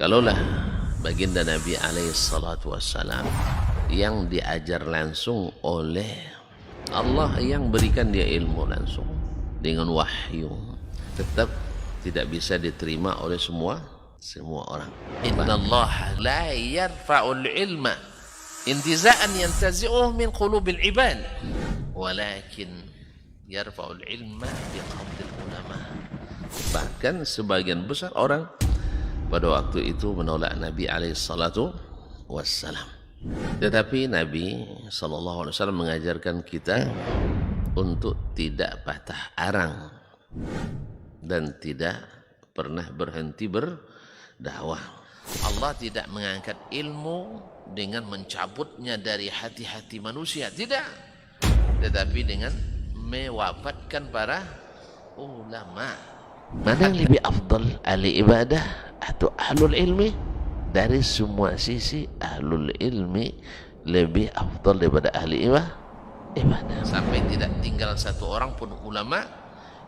Kalaulah baginda Nabi alaihissalatu wassalam yang diajar langsung oleh Allah, yang berikan dia ilmu langsung dengan wahyu, tetap tidak bisa diterima oleh semua orang. Innallaha la yarfa'ul ilma intiza'an yantazi'uhu min qulubil ibad, walakin yarfa'ul ilma biqabdil ulama. Bahkan sebagian besar orang pada waktu itu menolak Nabi alaihissalatu wassalam. Tetapi Nabi sallallahu alaihi wasallam mengajarkan kita untuk tidak patah arang dan tidak pernah berhenti berdakwah. Allah tidak mengangkat ilmu dengan mencabutnya dari hati-hati manusia, tidak, tetapi dengan mewafatkan para ulama. Mana yang lebih afdal, ahli ibadah atau ahlul ilmi? Dari semua sisi ahlul ilmi lebih afdal daripada ahli ibadah. Sampai tidak tinggal satu orang pun ulama.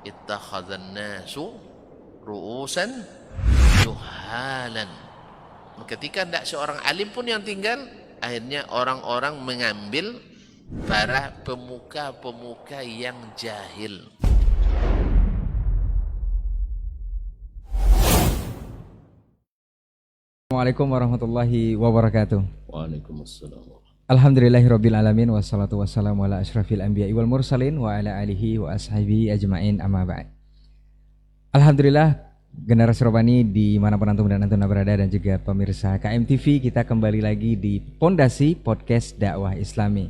Ittakhadhan nasu ru'usan juhalan. Ketika tidak seorang alim pun yang tinggal, akhirnya orang-orang mengambil para pemuka-pemuka yang jahil. Assalamualaikum warahmatullahi wabarakatuh. Waalaikumsalam. Alhamdulillahirabbil alamin, wassalatu wassalamu ala asyrafil anbiya'i wal mursalin wa ala alihi wa ashabihi ajmain, amma ba'd. Alhamdulillah, generasi Robani dimanapun antum dan antuna berada, dan juga pemirsa KMTV, kita kembali lagi di Pondasi Podcast Dakwah Islami.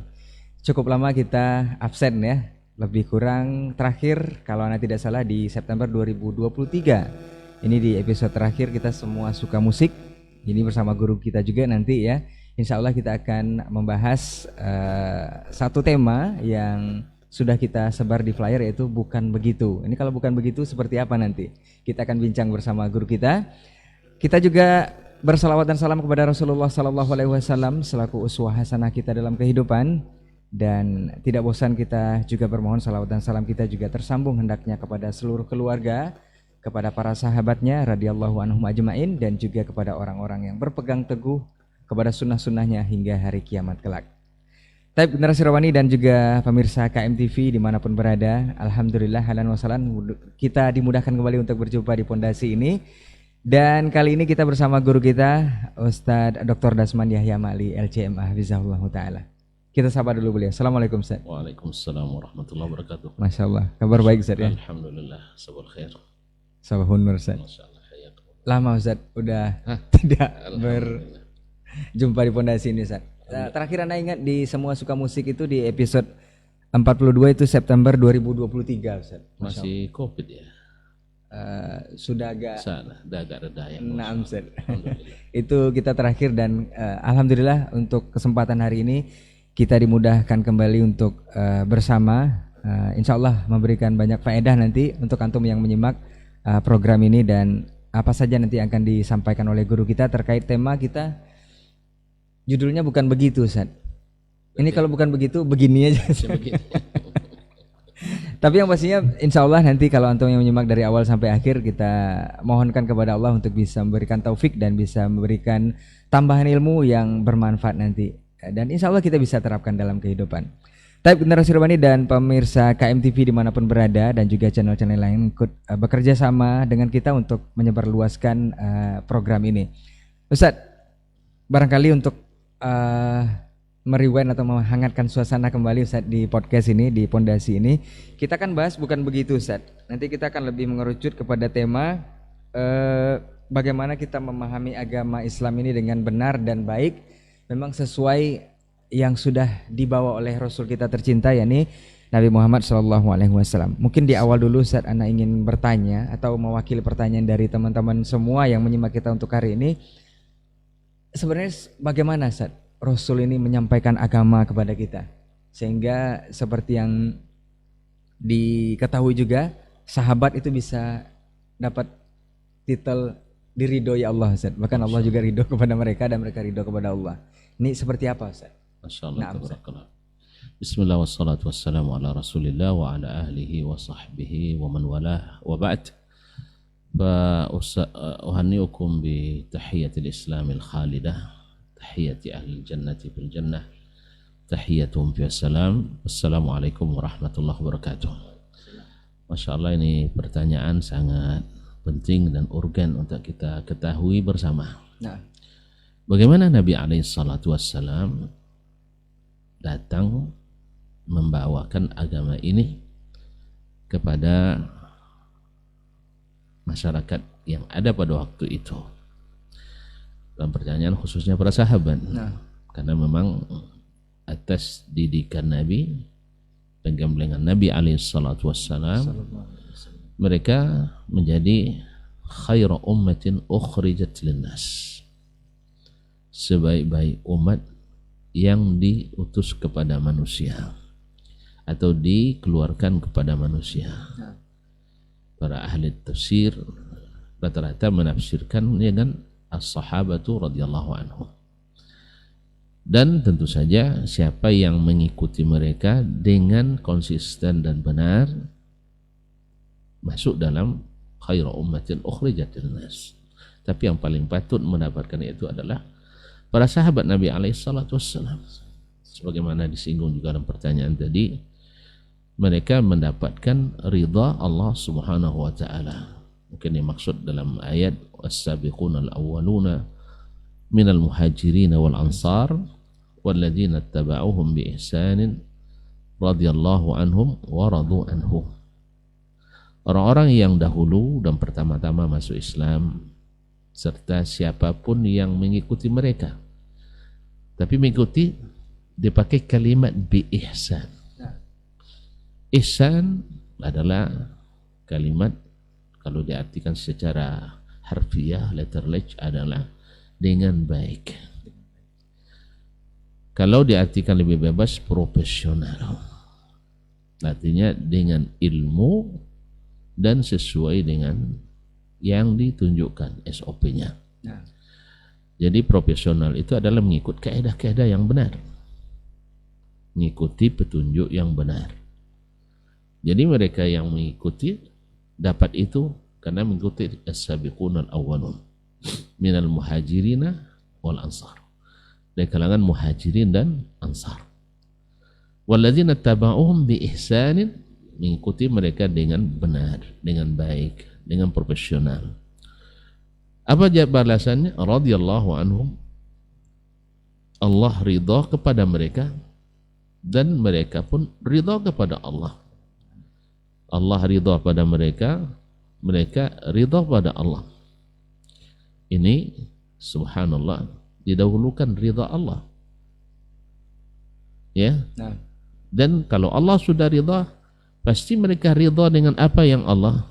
Cukup lama kita absen ya, lebih kurang terakhir kalau anda tidak salah di September 2023. Ini di episode terakhir kita semua suka musik. Ini bersama guru kita juga nanti ya. Insya Allah kita akan membahas satu tema yang sudah kita sebar di flyer, yaitu bukan begitu. Ini kalau bukan begitu seperti apa nanti? Kita akan bincang bersama guru kita. Kita juga bersalawat dan salam kepada Rasulullah Sallallahu Alaihi Wasallam selaku uswah hasanah kita dalam kehidupan. Dan tidak bosan kita juga bermohon salawat dan salam kita juga tersambung hendaknya kepada seluruh keluarga, kepada para sahabatnya radhiyallahu anhum ajmain, dan juga kepada orang-orang yang berpegang teguh kepada sunnah-sunnahnya hingga hari kiamat kelak. Taib generasi Rawani dan juga pemirsa KMTV dimanapun berada, alhamdulillah halan wasalan kita dimudahkan kembali untuk berjumpa di pondasi ini. Dan kali ini kita bersama guru kita Ustadz Dr. Dasman Yahya Ma'li LCMA Hafizahullah Ta'ala. Kita sapa dulu beliau. Assalamualaikum Ustadz. Waalaikumsalam warahmatullahi wabarakatuh. Masya Allah, kabar baik Ustadz ya? Alhamdulillah, sabar khair. Sabahun Ustadz. Lama Ustadz udah tidak berjumpa di pondasi ini Ustadz. Terakhir Anda ingat di Semua Suka Musik itu di episode 42 itu September 2023 Ustadz. Masih Covid ya? Sudah agak reda ya. Naam Ustadz. Itu kita terakhir, dan alhamdulillah untuk kesempatan hari ini kita dimudahkan kembali untuk bersama, insya Allah memberikan banyak faedah nanti untuk antum yang menyimak program ini, dan apa saja nanti akan disampaikan oleh guru kita terkait tema kita. Judulnya bukan begitu Ustaz. Ini kalau bukan begitu begini aja. Tapi yang pastinya insya Allah nanti kalau antum yang menyimak dari awal sampai akhir, kita mohonkan kepada Allah untuk bisa memberikan taufik dan bisa memberikan tambahan ilmu yang bermanfaat nanti, dan insya Allah kita bisa terapkan dalam kehidupan. Taib generasi Robani dan pemirsa KMTV dimanapun berada, dan juga channel-channel lain ikut bekerja sama dengan kita untuk menyebarluaskan program ini. Ustadz, barangkali untuk merewind atau menghangatkan suasana kembali Ustadz di podcast ini, di pondasi ini, kita akan bahas bukan begitu Ustadz. Nanti kita akan lebih mengerucut kepada tema bagaimana kita memahami agama Islam ini dengan benar dan baik, memang sesuai yang sudah dibawa oleh Rasul kita tercinta, yakni Nabi Muhammad SAW. Mungkin di awal dulu Ustaz, Ana ingin bertanya atau mewakili pertanyaan dari teman-teman semua yang menyimak kita untuk hari ini. Sebenarnya bagaimana Ustaz Rasul ini menyampaikan agama kepada kita, sehingga seperti yang diketahui juga, sahabat itu bisa dapat titel diridhoi Allah Ustaz. Bahkan Allah juga ridho kepada mereka dan mereka ridho kepada Allah. Ini seperti apa Ustaz? Masyaallah, tabarakallah. Bismillah wassalatu wassalamu ala Rasulillah wa ala ahlihi wa sahbihi wa man walah wa ba'd. فأهنئكم بتحية الإسلام الخالدة، تحية أهل الجنة في الجنة، تحياتهم في السلام. Assalamualaikum warahmatullahi wabarakatuh. Masya Allah, ini pertanyaan sangat penting dan urgen untuk kita ketahui bersama. Bagaimana Nabi SAW datang membawakan agama ini kepada masyarakat yang ada pada waktu itu. Dalam pertanyaan khususnya para sahabat, karena memang atas didikan Nabi, penggemblengan Nabi SAW, mereka menjadi khairu ummatin ukhrijat linnas, sebaik-baik umat yang diutus kepada manusia atau dikeluarkan kepada manusia. Para ahli tafsir rata-rata menafsirkan dengan as-sahabatu radhiyallahu anhum. Dan tentu saja siapa yang mengikuti mereka dengan konsisten dan benar masuk dalam khairu ummatin ukhrijat linnas. Tapi yang paling patut mendapatkan itu adalah para sahabat Nabi SAW. Sebagaimana disinggung juga dalam pertanyaan tadi, mereka mendapatkan ridha Allah Subhanahu wa taala. Mungkin yang maksud dalam ayat was-sabiqunal awwaluna minal muhajirin wal ansar walladzina ittaba'uhum bi ihsanin radhiyallahu anhum wa radu anhu. Orang-orang yang dahulu dan pertama-tama masuk Islam serta siapapun yang mengikuti mereka. Tapi mengikuti dipakai kalimat bi ihsan. Ihsan adalah kalimat, kalau diartikan secara harfiah, letterless, adalah dengan baik. Kalau diartikan lebih bebas, profesional. Artinya dengan ilmu dan sesuai dengan yang ditunjukkan SOP-nya. Jadi profesional itu adalah mengikut kaedah-kaedah yang benar, mengikuti petunjuk yang benar. Jadi mereka yang mengikuti dapat itu karena mengikuti as-sabiqunal awwalun minal muhajirina wal ansar, dari kalangan muhajirin dan ansar. Walladzina taba'uhum bi ihsanin, mengikuti mereka dengan benar, dengan baik, dengan profesional. Apa balasannya? Radhiyallahu anhum, Allah ridha kepada mereka dan mereka pun ridha kepada Allah. Allah ridha pada mereka, mereka ridha pada Allah. Ini subhanallah, didahulukan ridha Allah. Ya. Dan kalau Allah sudah ridha, pasti mereka ridha dengan apa yang Allah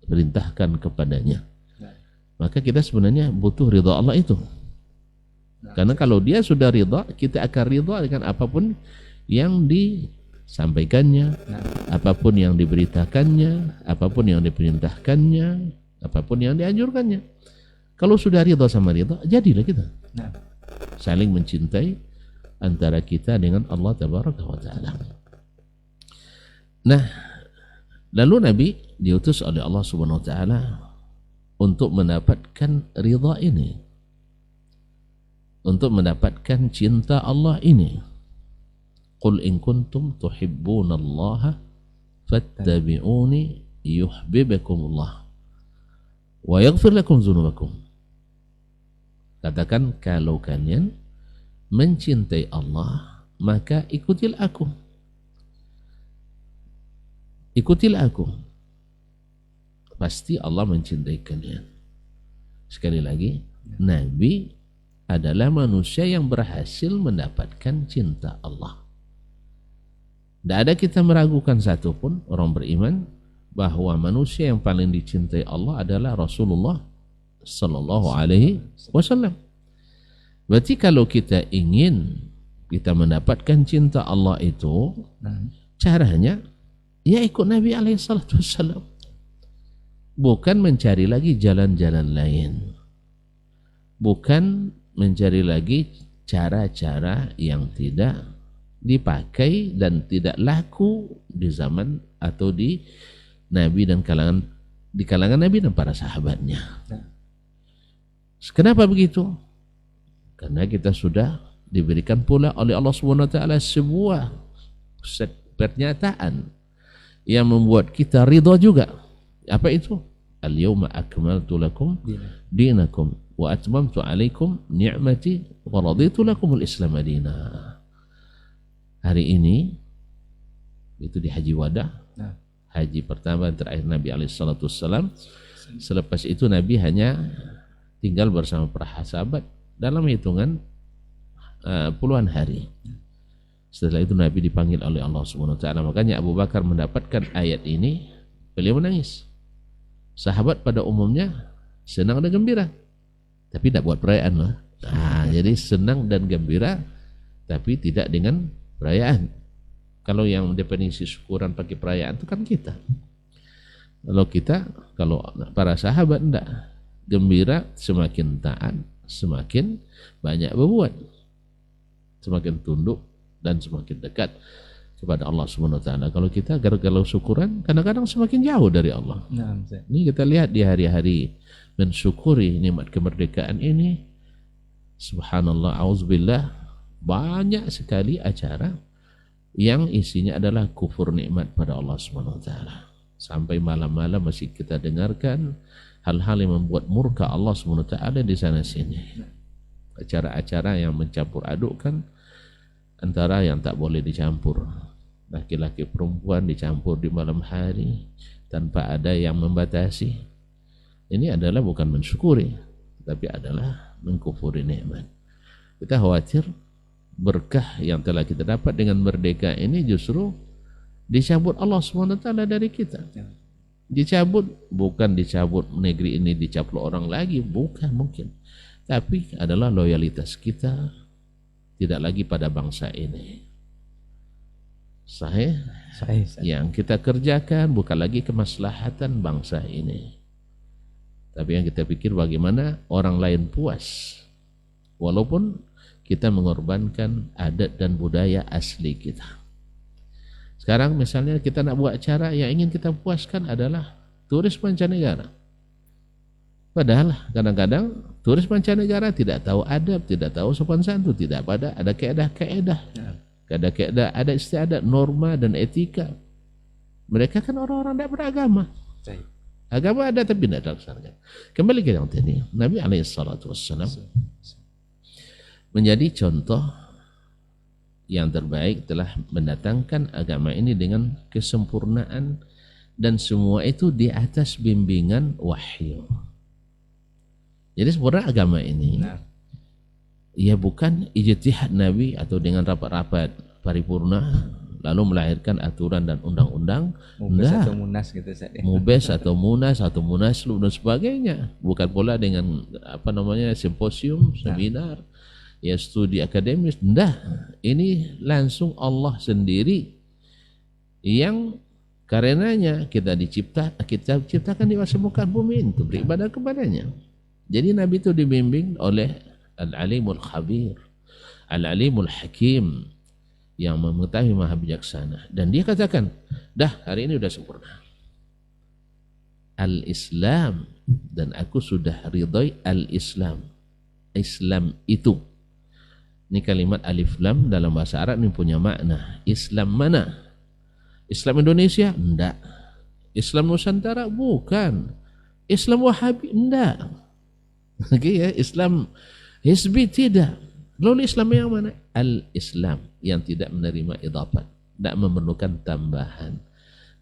perintahkan kepadanya. Maka kita sebenarnya butuh ridha Allah itu. Karena kalau dia sudah ridha, kita akan ridha dengan apapun yang disampaikannya, apapun yang diberitakannya, apapun yang diperintahkannya, apapun yang dianjurkannya. Kalau sudah ridha sama ridha, jadilah kita saling mencintai antara kita dengan Allah Tabaraka wa Ta'ala. Nah, lalu Nabi diutus oleh Allah Subhanahu wa Ta'ala untuk mendapatkan ridha ini, untuk mendapatkan cinta Allah ini. Qul in kuntum tuhibbunallaha fattabi'uni yuhibbukumullah wa yaghfir lakum dzunubakum. Katakan, kalau kalian mencintai Allah, maka ikutilah aku. Ikutilah aku. Pasti Allah mencintai kalian. Sekali lagi, Nabi adalah manusia yang berhasil mendapatkan cinta Allah. Tidak ada kita meragukan satupun orang beriman bahwa manusia yang paling dicintai Allah adalah Rasulullah Sallallahu Alaihi Wasallam. Berarti kalau kita ingin kita mendapatkan cinta Allah itu, caranya ya ikut Nabi Alaihi Wasallam. Bukan mencari lagi jalan-jalan lain, bukan mencari lagi cara-cara yang tidak dipakai dan tidak laku di zaman atau di Nabi dan kalangan di kalangan Nabi dan para sahabatnya. Kenapa begitu? Karena kita sudah diberikan pula oleh Allah Subhanahu wa taala sebuah pernyataan yang membuat kita ridha juga. Apa itu? Al-yawma akmaltu lakum dinakum wa atmamtu alaikum ni'mati wa raditu lakumul Islam madina. Hari ini itu di Haji Wada, haji pertama terakhir Nabi alaihissalam. Selepas itu Nabi hanya tinggal bersama para sahabat dalam hitungan puluhan hari. Setelah itu Nabi dipanggil oleh Allah Subhanahu wa taala. Makanya Abu Bakar mendapatkan ayat ini, beliau menangis. Sahabat pada umumnya senang dan gembira, tapi tidak buat perayaan loh. Jadi senang dan gembira, tapi tidak dengan perayaan. Kalau yang definisi syukuran pakai perayaan itu kan kita. Kalau para sahabat enggak, gembira, semakin taat, semakin banyak berbuat, semakin tunduk dan semakin dekat kepada Allah Subhanahu wa taala. Kalau kita galau syukuran, kadang-kadang semakin jauh dari Allah. Ini kita lihat di hari-hari mensyukuri nikmat kemerdekaan ini. Subhanallah, auzubillah, banyak sekali acara yang isinya adalah kufur nikmat pada Allah Subhanahu wa taala. Sampai malam-malam masih kita dengarkan hal-hal yang membuat murka Allah Subhanahu wa taala di sana sini. Acara-acara yang mencampur adukkan antara yang tak boleh dicampur. Laki-laki perempuan dicampur di malam hari tanpa ada yang membatasi. Ini adalah bukan mensyukuri, tapi adalah mengkufuri nikmat. Kita khawatir berkah yang telah kita dapat dengan merdeka ini justru dicabut Allah SWT dari kita. Dicabut, bukan dicabut negeri ini dicaplok orang lagi, bukan mungkin. Tapi adalah loyalitas kita tidak lagi pada bangsa ini. Sahih? Yang kita kerjakan bukan lagi kemaslahatan bangsa ini, tapi yang kita pikir bagaimana orang lain puas, walaupun kita mengorbankan adat dan budaya asli kita. Sekarang misalnya kita nak buat acara yang ingin kita puaskan adalah turis mancanegara. Padahal kadang-kadang turis mancanegara tidak tahu adab, tidak tahu sopan santun, tidak ada kaedah-kaedah, ada istiadat, norma dan etika. Mereka kan orang-orang tidak beragama. Agama ada tapi tidak dilaksanakan. Kembali ke yang tadi, Nabi alaihissalam menjadi contoh yang terbaik, telah mendatangkan agama ini dengan kesempurnaan dan semua itu di atas bimbingan wahyu. Jadi sebenarnya agama ini ia bukan ijtihad Nabi atau dengan rapat-rapat paripurna lalu melahirkan aturan dan undang-undang. Mubes atau munas gitu saja. Mubes atau munas atau munaslup dan sebagainya. Bukan pula dengan simposium, seminar, ya studi akademis. Ini langsung Allah sendiri yang karenanya kita diciptakan di atas muka bumi untuk beribadah kepadanya. Jadi Nabi itu dibimbing oleh Al-Alimul Khabir, Al-Alimul Hakim, yang mengetahui maha bijaksana. Dan dia katakan, hari ini sudah sempurna Al-Islam, dan aku sudah ridhoi Al-Islam. Islam itu, ini kalimat alif lam dalam bahasa Arab ini punya makna. Islam mana? Islam Indonesia? Enggak. Islam Nusantara? Bukan. Islam Wahabi? Enggak. Okay, ya? Islam Hizbi? Tidak. Lalu Islam yang mana? Al-Islam yang tidak menerima idafat, tidak memerlukan tambahan.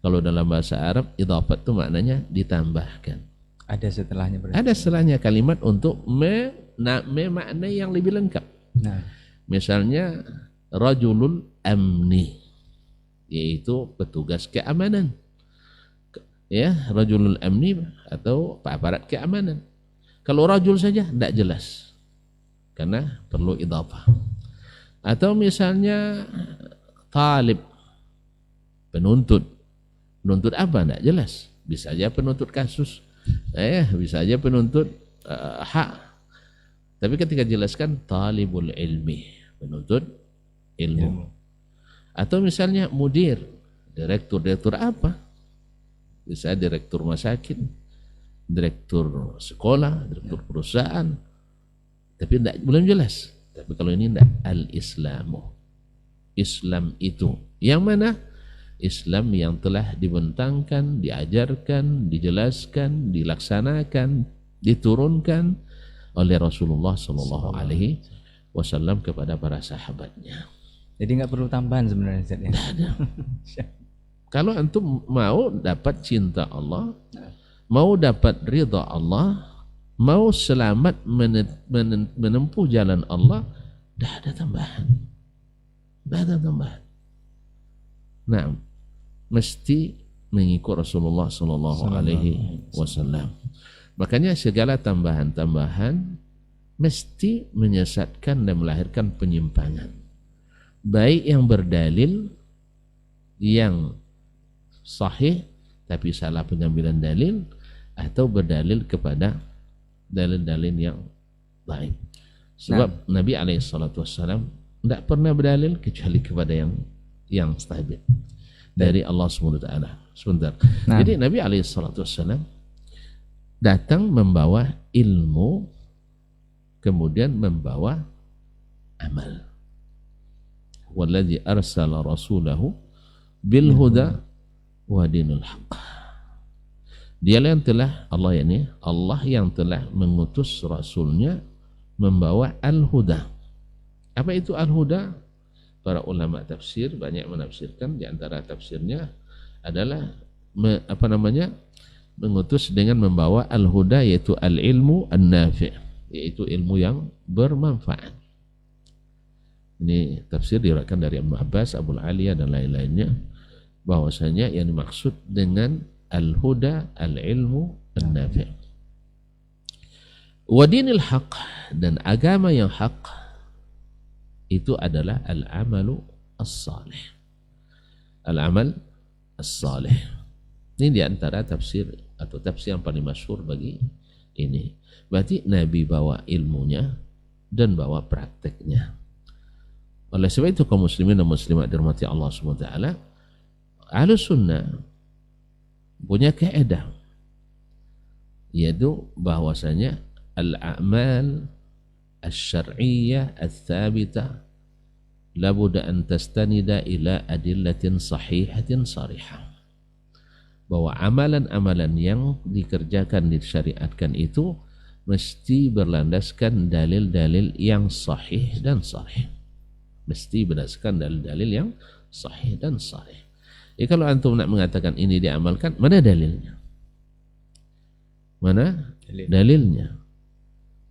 Kalau dalam bahasa Arab idafat itu maknanya ditambahkan. Ada setelahnya berarti. Ada setelahnya kalimat untuk memaknai yang lebih lengkap. Misalnya rajulul amni, yaitu petugas keamanan. Ya, rajulul amni atau aparat keamanan. Kalau rajul saja tidak jelas, karena perlu idafah. Atau misalnya talib, penuntut. Penuntut apa? Tidak jelas. Bisa saja penuntut kasus, bisa saja penuntut hak. Tapi ketika jelaskan talibul ilmi, penuntut ilmu. Atau misalnya mudir, direktur apa? Bisa direktur rumah sakit, direktur sekolah, direktur perusahaan, tapi belum jelas. Tapi kalau ini tidak, al-Islamu, Islam itu yang mana? Islam yang telah dibentangkan, diajarkan, dijelaskan, dilaksanakan, diturunkan oleh Rasulullah Sallallahu Alaihi Wasallam kepada para sahabatnya. Jadi nggak perlu tambahan sebenarnya, Ustaz, ya? Tidak ada. Kalau antum mau dapat cinta Allah, mau dapat ridha Allah, mau selamat menempuh jalan Allah, tidak ada tambahan. Tidak ada tambahan. Nah, mesti mengikut Rasulullah Sallallahu Alaihi Wasallam. Makanya segala tambahan-tambahan mesti menyesatkan dan melahirkan penyimpangan. Baik yang berdalil yang sahih tapi salah pengambilan dalil, atau berdalil kepada dalil-dalil yang baik. Sebab Nabi SAW tidak pernah berdalil kecuali kepada yang sabit dari Allah SWT. Sebentar. Jadi Nabi SAW datang membawa ilmu, kemudian membawa amal. Walladzi arsala rasulahu bil huda wa dinul haqq. Dialah yang telah Allah yang telah mengutus rasulnya membawa al-huda. Apa itu al-huda? Para ulama tafsir banyak menafsirkan, di antara tafsirnya adalah mengutus dengan membawa al-huda, yaitu al-ilmu an-nafi', yaitu ilmu yang bermanfaat. Ini tafsir diriwayatkan dari Ibnu Abbas, Abu Aliyah dan lain-lainnya, bahwasanya yang dimaksud dengan al-huda al-ilmu an-nafi'. Wa dinil haq, dan agama yang hak itu adalah al-amalu as-salih. Al-amal as-salih. Ini diantara tafsir atau tafsir yang paling masyhur bagi ini. Berarti Nabi bawa ilmunya dan bawa prakteknya. Oleh sebab itu kaum muslimin dan muslimat dirahmati Allah SWT, Ahlus Sunnah punya kaidah, yaitu bahwasanya al-a'mal al-syar'iyyah al-thabitah labudda an tastanida ila adillatin sahihatin sarihah. Bahwa amalan-amalan yang dikerjakan, disyariatkan itu mesti berlandaskan dalil-dalil yang sahih dan sarih. Mesti berdasarkan dalil-dalil yang sahih dan sarih. Kalau antum nak mengatakan ini diamalkan, mana dalilnya? Mana dalilnya?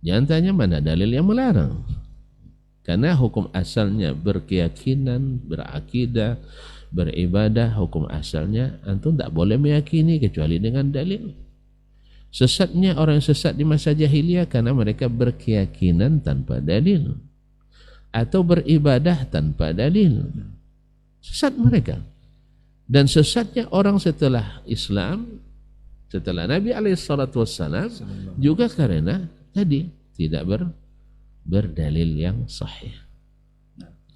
Jangan tanya mana dalil yang melarang. Karena hukum asalnya berkeyakinan, berakidah, beribadah, hukum asalnya antum tak boleh meyakini kecuali dengan dalil. Sesatnya orang sesat di masa jahiliyah karena mereka berkeyakinan tanpa dalil, atau beribadah tanpa dalil. Sesat mereka. Dan sesatnya orang setelah Islam, setelah Nabi SAW juga karena tadi tidak berdalil yang sahih.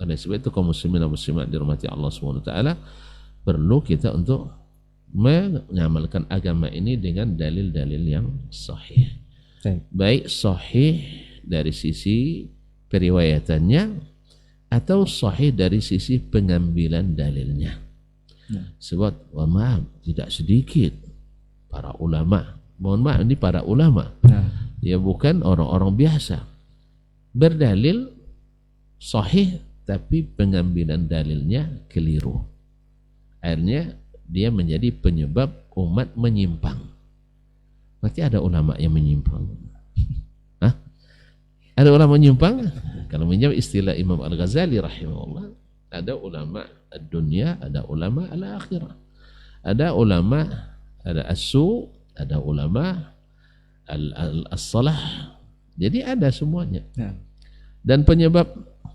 Oleh sebab itu kaum muslimin dan muslimat dirahmati Allah SWT, perlu kita untuk mengamalkan agama ini dengan dalil-dalil yang sahih. Baik sahih dari sisi periwayatannya atau sahih dari sisi pengambilan dalilnya. Sebab maaf, tidak sedikit para ulama, mohon maaf ini para ulama, ya bukan orang-orang biasa, berdalil sahih tapi pengambilan dalilnya keliru. Akhirnya dia menjadi penyebab umat menyimpang. Berarti ada ulama yang menyimpang. Hah? Ada ulama menyimpang? Kalau menjawab istilah Imam Al-Ghazali rahimahullah, ada ulama ad-dunya, ada ulama al-akhirah. Ada ulama ada as-su, ada ulama as-salah. Jadi ada semuanya. Dan penyebab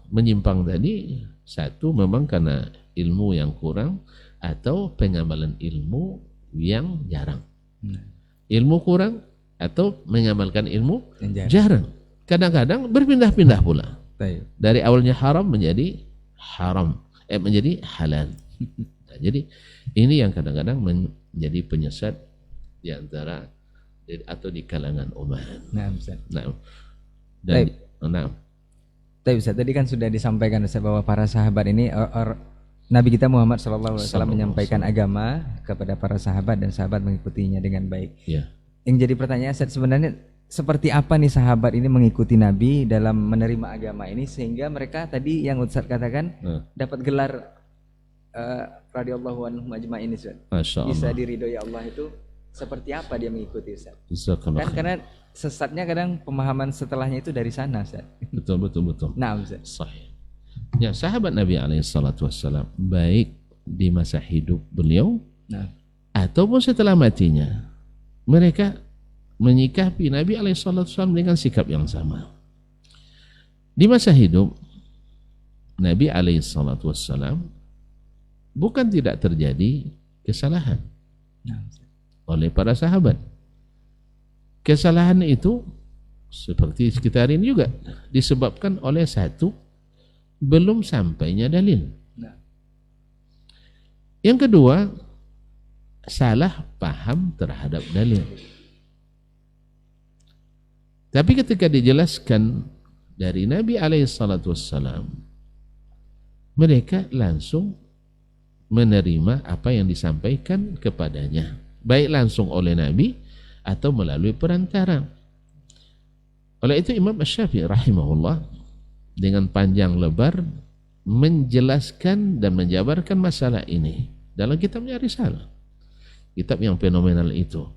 menyimpang tadi, satu memang karena ilmu yang kurang atau pengamalan ilmu yang jarang. Ilmu kurang atau mengamalkan ilmu jarang. Kadang-kadang berpindah-pindah pula. Dari awalnya haram menjadi menjadi halal. Nah, jadi ini yang kadang-kadang menjadi penyesat di antara atau di kalangan umat. Nah, Ustaz. Nah, dan Tapi Ustaz, tadi kan sudah disampaikan Ustaz bahwa para sahabat ini Nabi kita Muhammad SAW menyampaikan agama kepada para sahabat dan sahabat mengikutinya dengan baik. Ya. Yang jadi pertanyaan Ustaz, sebenarnya seperti apa nih sahabat ini mengikuti Nabi dalam menerima agama ini sehingga mereka tadi yang Ustaz katakan dapat gelar radhiyallahu anhum ajma'in Ustaz. Masya Allah. Bisa diridhoi Allah itu seperti apa dia mengikuti Ustaz? Kan karena sesatnya kadang pemahaman setelahnya itu dari sana Ustaz. Betul. Nah Ustaz. Sahih. Ya, sahabat Nabi SAW baik di masa hidup beliau ataupun setelah matinya, mereka menyikapi Nabi SAW dengan sikap yang sama. Di masa hidup Nabi SAW bukan tidak terjadi kesalahan oleh para sahabat. Kesalahan itu seperti sekitar ini juga disebabkan oleh satu, belum sampainya dalil. Yang kedua, salah paham terhadap dalil. Tapi ketika dijelaskan dari Nabi SAW, mereka langsung menerima apa yang disampaikan kepadanya, baik langsung oleh Nabi atau melalui perantara. Oleh itu Imam Asy-Syafi'i rahimahullah dengan panjang lebar menjelaskan dan menjabarkan masalah ini dalam kitabnya Risalah, kitab yang fenomenal itu.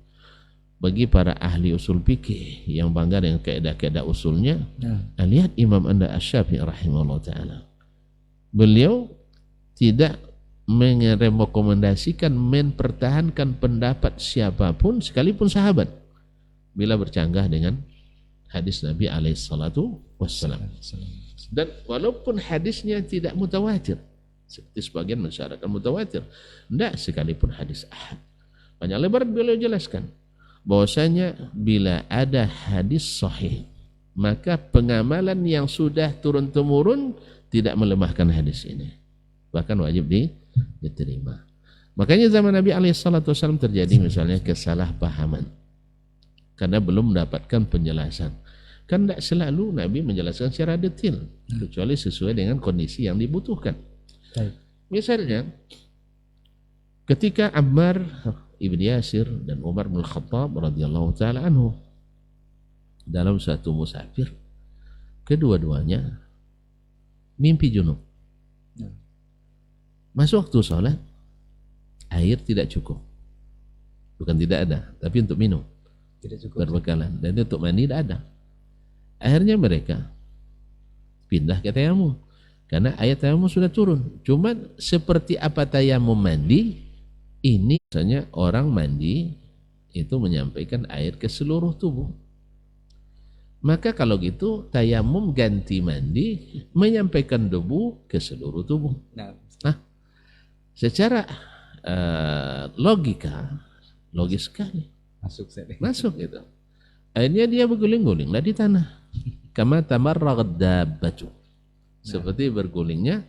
Bagi para ahli usul fikih yang bangga dengan kaidah-kaidah usulnya, lihat Imam Anda Asy-Syafi'i rahimahullah ta'ala. Beliau tidak merekomendasikan mempertahankan pendapat siapapun sekalipun sahabat bila bercanggah dengan hadis Nabi SAW. Dan walaupun hadisnya tidak mutawatir seperti sebagian mensyaratkan mutawatir, tidak sekalipun hadis ahad. Banyak lebar beliau jelaskan bahwasanya bila ada hadis sahih, maka pengamalan yang sudah turun-temurun tidak melemahkan hadis ini, bahkan wajib diterima. Makanya zaman Nabi SAW terjadi misalnya kesalahpahaman karena belum mendapatkan penjelasan. Kan tidak selalu Nabi menjelaskan secara detail, kecuali sesuai dengan kondisi yang dibutuhkan. Misalnya ketika Ammar Ibn Yasir dan Umar bin Khattab radhiyallahu ta'ala anhu dalam satu musafir, kedua-duanya mimpi junub. Masuk waktu sholat, air tidak cukup. Bukan tidak ada, tapi untuk minum tidak cukup, berbekalan. Dan untuk mandi tidak ada. Akhirnya mereka pindah ke tayamum karena air tayamum sudah turun. Cuman seperti apa tayamum mandi, ini misalnya orang mandi itu menyampaikan air ke seluruh tubuh. Maka kalau gitu tayamum ganti mandi menyampaikan debu ke seluruh tubuh. Nah, secara logis sekali masuk itu. Akhirnya dia berguling-gulinglah di tanah. Kama tamarragad dabbatu, seperti bergulingnya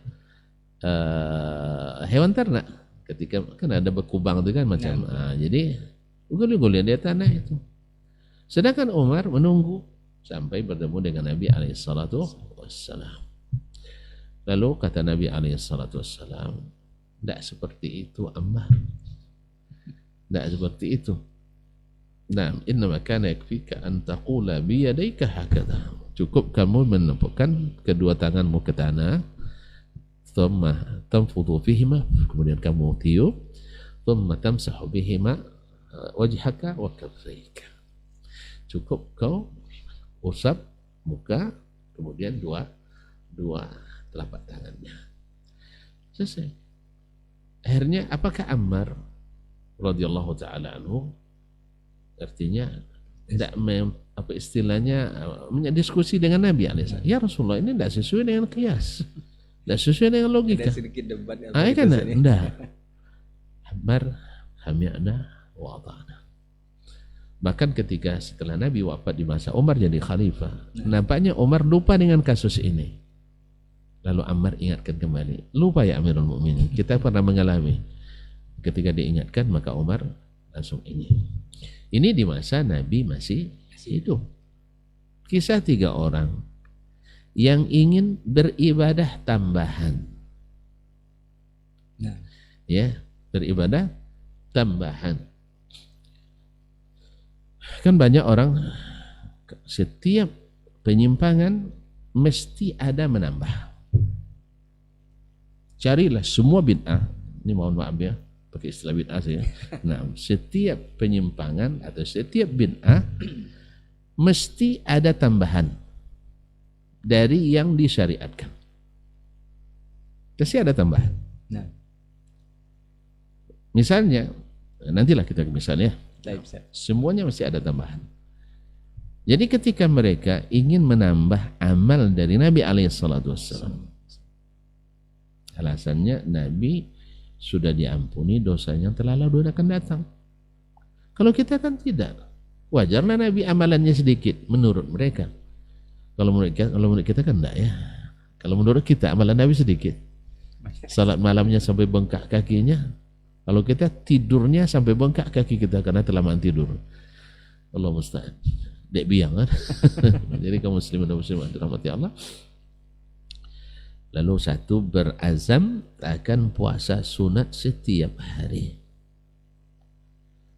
hewan ternak ketika kan ada berkubang itu kan macam. Jadi berguling-guling di tanah itu. Sedangkan Umar menunggu sampai bertemu dengan Nabi SAW. Lalu kata Nabi SAW, tidak seperti itu Ammar, tidak seperti itu. Nah, innama kana yakfika an taqula bi yadayka hakadha. Cukup kamu menempelkan kedua tanganmu ke tanah, thumma tanfudhu fihima, kemudian kamu tiup, thumma tamsahu bihima wajhaka wa kaffayka. Cukup kau usap muka, kemudian dua telapak tangannya. Selesai. Akhirnya apakah Ammar radhiyallahu ta'ala anhu artinya tidak istilahnya diskusi dengan Nabi alaihissalam. Ya Rasulullah, ini tidak sesuai dengan qiyas, tidak sesuai dengan logika. Ada sedikit debat kan enggak. Ammar hami'na wa ata'na. Bahkan ketika setelah Nabi wafat di masa Umar jadi khalifah, nampaknya Umar lupa dengan kasus ini. Lalu Ammar ingatkan kembali, lupa ya Amirul Mukminin, kita pernah mengalami. Ketika diingatkan maka Umar langsung ingin. Ini di masa Nabi masih hidup. Kisah 3 orang yang ingin beribadah tambahan. Nah. Ya, beribadah tambahan. Kan banyak orang setiap penyimpangan mesti ada menambah. Carilah semua bid'ah. Ini mohon maaf ya, pakai istilah bid'ah saya. Nah, setiap penyimpangan atau setiap bid'ah mesti ada tambahan dari yang disyariatkan. Pasti ada tambahan. Nah. Misalnya, nantilah kita misalnya, Baik, semuanya mesti ada tambahan. Jadi ketika mereka ingin menambah amal dari Nabi SAW, alasannya Nabi sudah diampuni dosanya yang telah lalu dan akan datang. Kalau kita kan tidak, wajarlah Nabi amalannya sedikit menurut mereka. Kalau menurut kita kan enggak ya. Kalau menurut kita amalan Nabi sedikit. Salat malamnya sampai bengkak kakinya. Kalau kita tidurnya sampai bengkak kaki kita karena terlambat tidur. Allah musta'an. Dek biang kan. Jadi kaum muslimin dan muslimat dirahmati Allah. Lalu satu berazam akan puasa sunat setiap hari.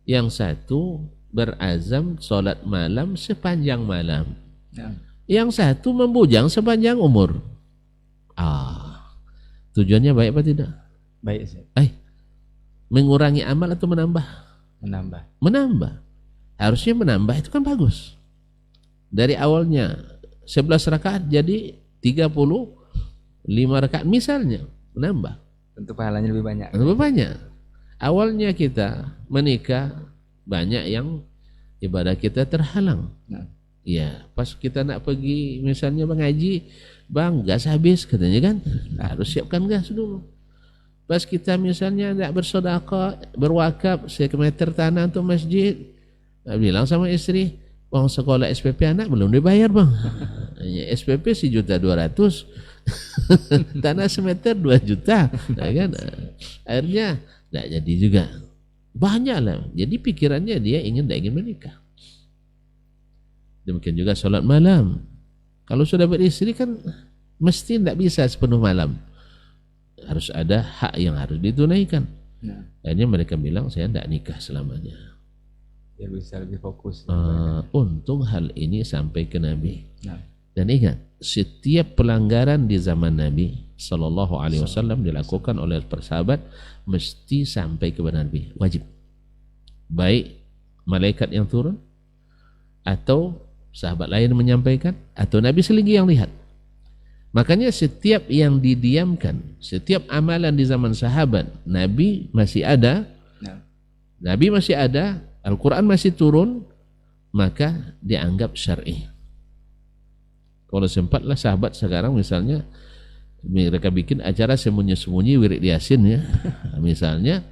Yang satu berazam solat malam sepanjang malam. Ya. Yang satu membujang sepanjang umur. Tujuannya baik apa tidak? Baik, Ustaz. Mengurangi amal atau menambah? Menambah. Menambah. Harusnya menambah itu kan bagus. Dari awalnya 11 rakaat jadi 35 rakaat misalnya, menambah. Tentu pahalanya lebih banyak. Lebih banyak. Awalnya kita menikah banyak yang ibadah kita terhalang. Nah. Ya, pas kita nak pergi misalnya mengaji, bang gas habis katanya kan, harus siapkan gas dulu. Pas kita misalnya nak bersedekah, berwakaf sekitar tanah untuk masjid, bilang sama istri, uang sekolah SPP anak belum dibayar bang. SPP 1.200.000, tanah semeter 2 juta, nah, kan? Akhirnya tidak jadi juga. Banyak lah. Jadi pikirannya dia tidak ingin menikah. Demikian juga sholat malam. Kalau sudah beristri kan mesti tidak bisa sepenuh malam. Harus ada hak yang harus ditunaikan. Nah. Akhirnya mereka bilang saya tidak nikah selamanya. Biar bisa lebih fokus. Untung hal ini sampai ke Nabi. Nah. Dan ingat, setiap pelanggaran di zaman Nabi Sallallahu Alaihi Wasallam dilakukan oleh persahabat mesti sampai kepada Nabi. Wajib. Baik malaikat yang turun atau sahabat lain menyampaikan atau Nabi sendiri yang lihat. Makanya setiap yang didiamkan, setiap amalan di zaman sahabat, Nabi masih ada, Nabi masih ada, Al-Quran masih turun, maka dianggap syar'i. Kalau sempatlah sahabat sekarang misalnya mereka bikin acara sembunyi-sembunyi wirid Yasin ya, misalnya,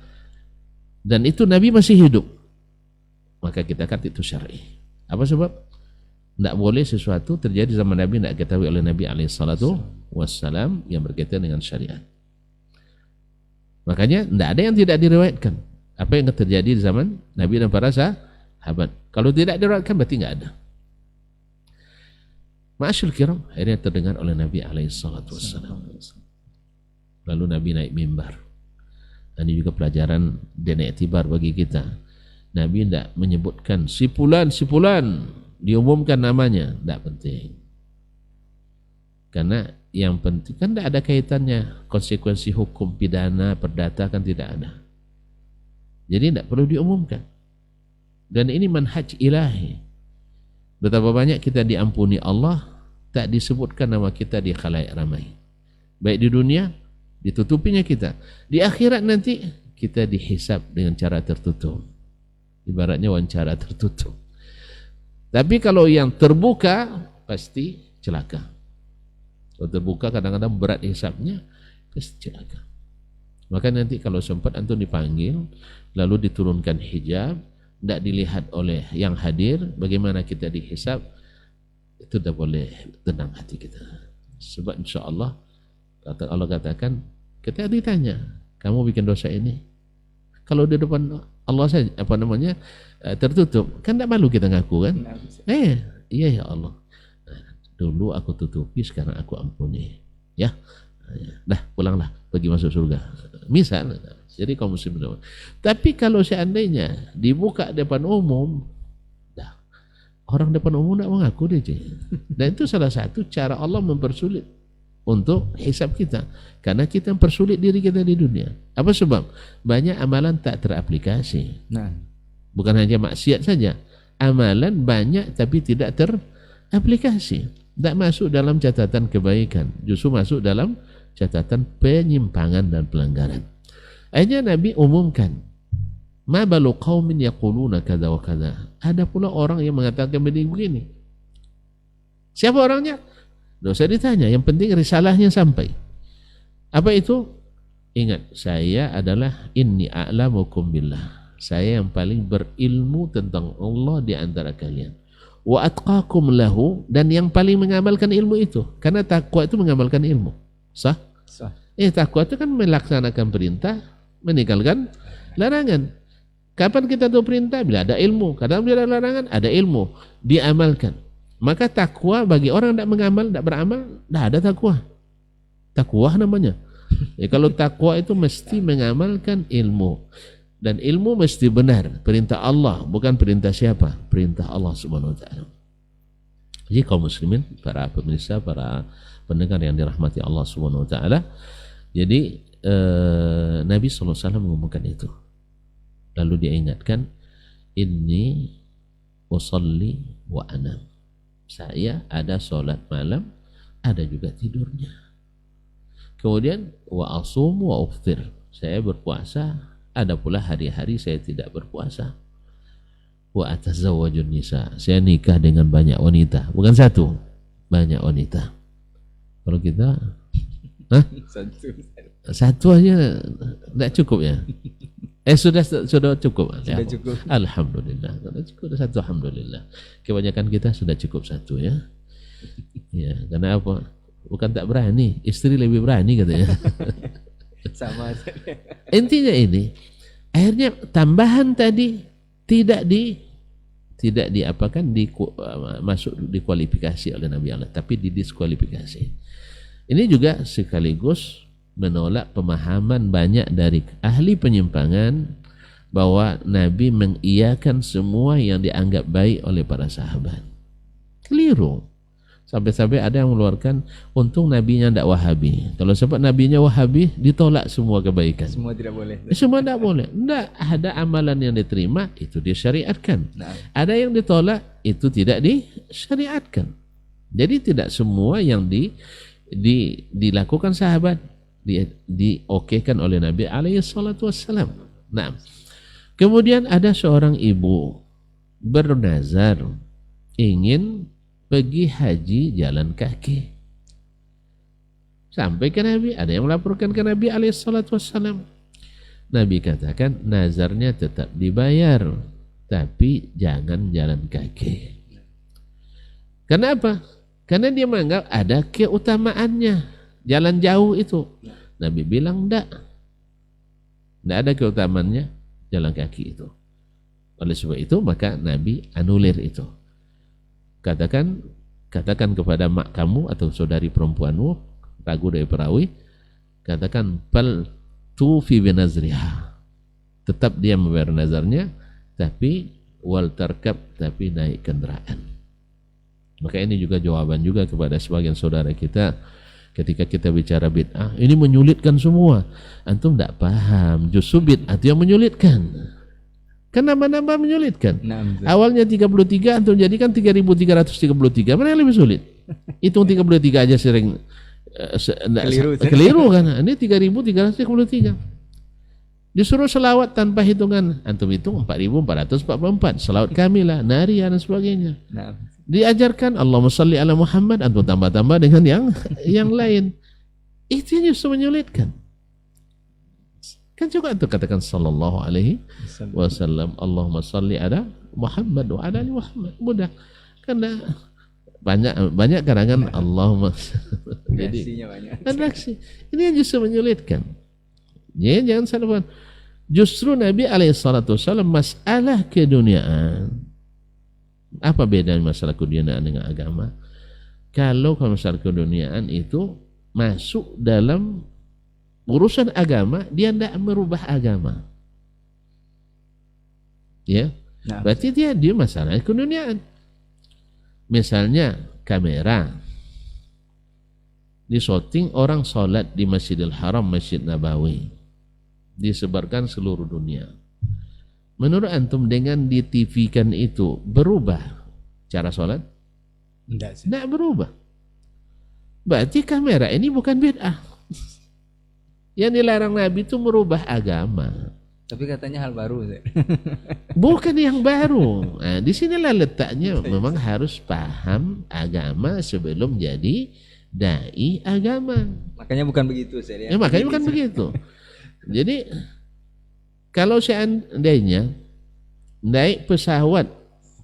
dan itu Nabi masih hidup, maka kita kata itu syar'i. Apa sebab? Tidak boleh sesuatu terjadi zaman Nabi tidak diketahui oleh Nabi SAW yang berkaitan dengan syariat. Makanya tidak ada yang tidak diriwayatkan. Apa yang terjadi di zaman Nabi dan para sahabat. Kalau tidak diriwayatkan berarti tidak ada. Ma'asyul kiram, akhirnya terdengar oleh Nabi SAW. Lalu Nabi naik mimbar. Dan ini juga pelajaran dan iktibar bagi kita. Nabi tidak menyebutkan si fulan diumumkan namanya, tidak penting. Karena yang penting kan tidak ada kaitannya konsekuensi hukum pidana perdata kan tidak ada. Jadi tidak perlu diumumkan. Dan ini manhaj ilahi. Betapa banyak kita diampuni Allah tak disebutkan nama kita di khalayak ramai. Baik di dunia ditutupinya kita. Di akhirat nanti kita dihisab dengan cara tertutup. Ibaratnya wawancara tertutup. Tapi kalau yang terbuka pasti celaka. Kalau terbuka kadang-kadang berat hisabnya, pasti celaka. Maka nanti kalau sempat antum dipanggil, lalu diturunkan hijab, tidak dilihat oleh yang hadir, bagaimana kita dihisab, itu tidak boleh tenang hati kita. Sebab insya Allah, Allah katakan, kita ditanya, kamu bikin dosa ini? Kalau di depan Allah saja tertutup. Kan tidak malu kita ngaku kan? Iya ya Allah. Dulu aku tutupi, sekarang aku ampuni. Ya, dah pulanglah, pergi masuk surga. Misal, jadi kaum muslimin. Tapi kalau seandainya dibuka depan umum, dah orang depan umum tidak mengaku dia. Dan itu salah satu cara Allah mempersulit untuk hisab kita, karena kita mempersulit diri kita di dunia. Apa sebab? Banyak amalan tak teraplikasi. Bukan hanya maksiat saja, amalan banyak tapi tidak teraplikasi. Tidak masuk dalam catatan kebaikan, justru masuk dalam catatan penyimpangan dan pelanggaran. Akhirnya Nabi umumkan, ma balu qaumin yaquluna kadza wa kadza. Ada pula orang yang mengatakan begini. Siapa orangnya? Tidak usah ditanya, yang penting risalahnya sampai. Apa itu? Ingat, saya adalah inni a'lamukum billah. Saya yang paling berilmu tentang Allah di antara kalian. Wa atqakum lahu, dan yang paling mengamalkan ilmu itu. Karena takwa itu mengamalkan ilmu. Sah? Takwa itu kan melaksanakan perintah, meninggalkan larangan. Kapan kita tahu perintah? Bila ada ilmu. Kadang bila ada larangan, ada ilmu, diamalkan. Maka takwa bagi orang yang tidak mengamal, tidak beramal, tidak ada takwa. Takwa namanya. Kalau takwa itu mesti mengamalkan ilmu. Dan ilmu mesti benar, perintah Allah, bukan perintah siapa? Perintah Allah Subhanahu wa taala. Jadi kaum muslimin, para pemirsa, para pendengar yang dirahmati Allah Subhanahu wa taala, jadi Nabi sallallahu alaihi wasallam mengumumkan itu. Lalu dia ingatkan, inni usalli wa anam. Saya ada salat malam, ada juga tidurnya. Kemudian wa asum wa uftir. Saya berpuasa, ada pula hari-hari saya tidak berpuasa. Wa atazawwajun nisa. Saya nikah dengan banyak wanita, bukan satu, banyak wanita. Kalau kita satu aja tidak cukup ya. Sudah cukup. Sudah cukup. Alhamdulillah. Sudah cukup satu, alhamdulillah. Kebanyakan kita sudah cukup satu ya. Ya, karena apa? Bukan tak berani, istri lebih berani katanya. Sama. Intinya ini, akhirnya tambahan tadi tidak masuk dikualifikasi oleh Nabi Allah, tapi didiskualifikasi. Ini juga sekaligus menolak pemahaman banyak dari ahli penyimpangan bahwa Nabi mengiyakan semua yang dianggap baik oleh para sahabat. Keliru. Sampai-sampai ada yang mengeluarkan, untung nabinya tidak Wahabi. Kalau sebab nabinya Wahabi, ditolak semua kebaikan. Semua tidak boleh. Semua tidak boleh. Tidak ada amalan yang diterima, itu disyariatkan. Ada yang ditolak, itu tidak disyariatkan. Jadi tidak semua yang dilakukan sahabat diokekan oleh Nabi SAW. Nah, kemudian ada seorang ibu bernazar ingin pergi haji jalan kaki. Sampai ke Nabi, ada yang melaporkan ke Nabi SAW. Nabi katakan, nazarnya tetap dibayar, tapi jangan jalan kaki. Kenapa? Karena dia menganggap ada keutamaannya jalan jauh itu. Nabi bilang tidak ada keutamaannya jalan kaki itu. Oleh sebab itu maka Nabi anulir itu. Katakan kepada mak kamu atau saudari perempuanmu, ragu dari perawi, katakan bal tufi binazriha, tetap dia membayar nazarnya, tapi wal tarkab, tapi naik kendaraan. Maka ini juga jawaban juga kepada sebagian saudara kita ketika kita bicara bid'ah, ini menyulitkan semua. Antum tidak paham, justru bid'ah itu yang menyulitkan. Kan nambah-nambah menyulitkan. Awalnya 33, antum jadikan 3.333. Mana yang lebih sulit? Hitung 33 aja sering keliru kan. Ini 3.333. Disuruh selawat tanpa hitungan, antum hitung 4.444. Selawat kamilah, nariyah dan sebagainya. Diajarkan Allahumma salli ala Muhammad, antum tambah-tambah dengan yang lain. Itu yang justru menyulitkan. Kan juga antum katakan sallallahu alaihi wasallam, Allahumma salli ala Muhammad wa ala ali Muhammad. Mudah. Karena banyak karangan Allahumma. Jadi redaksi. Ini yang justru menyulitkan. Ya, jangan salah. Justru Nabi SAW masalah keduniaan. Apa bedanya masalah keduniaan dengan agama? Kalau masalah keduniaan itu masuk dalam urusan agama, dia tidak merubah agama. Ya, berarti dia masalah keduniaan. Misalnya kamera, di shooting orang sholat di Masjidil Haram, Masjid Nabawi, disebarkan seluruh dunia. Menurut antum dengan di TV kan itu berubah cara sholat? Tidak berubah. Berarti kamera ini bukan bid'ah. Yang dilarang Nabi itu merubah agama. Tapi katanya hal baru. Bukan yang baru. Nah, di sinilah letaknya. Memang harus paham agama sebelum jadi dai agama. Makanya bukan begitu, saya. Ya, makanya bukan begitu. Jadi kalau seandainya naik pesawat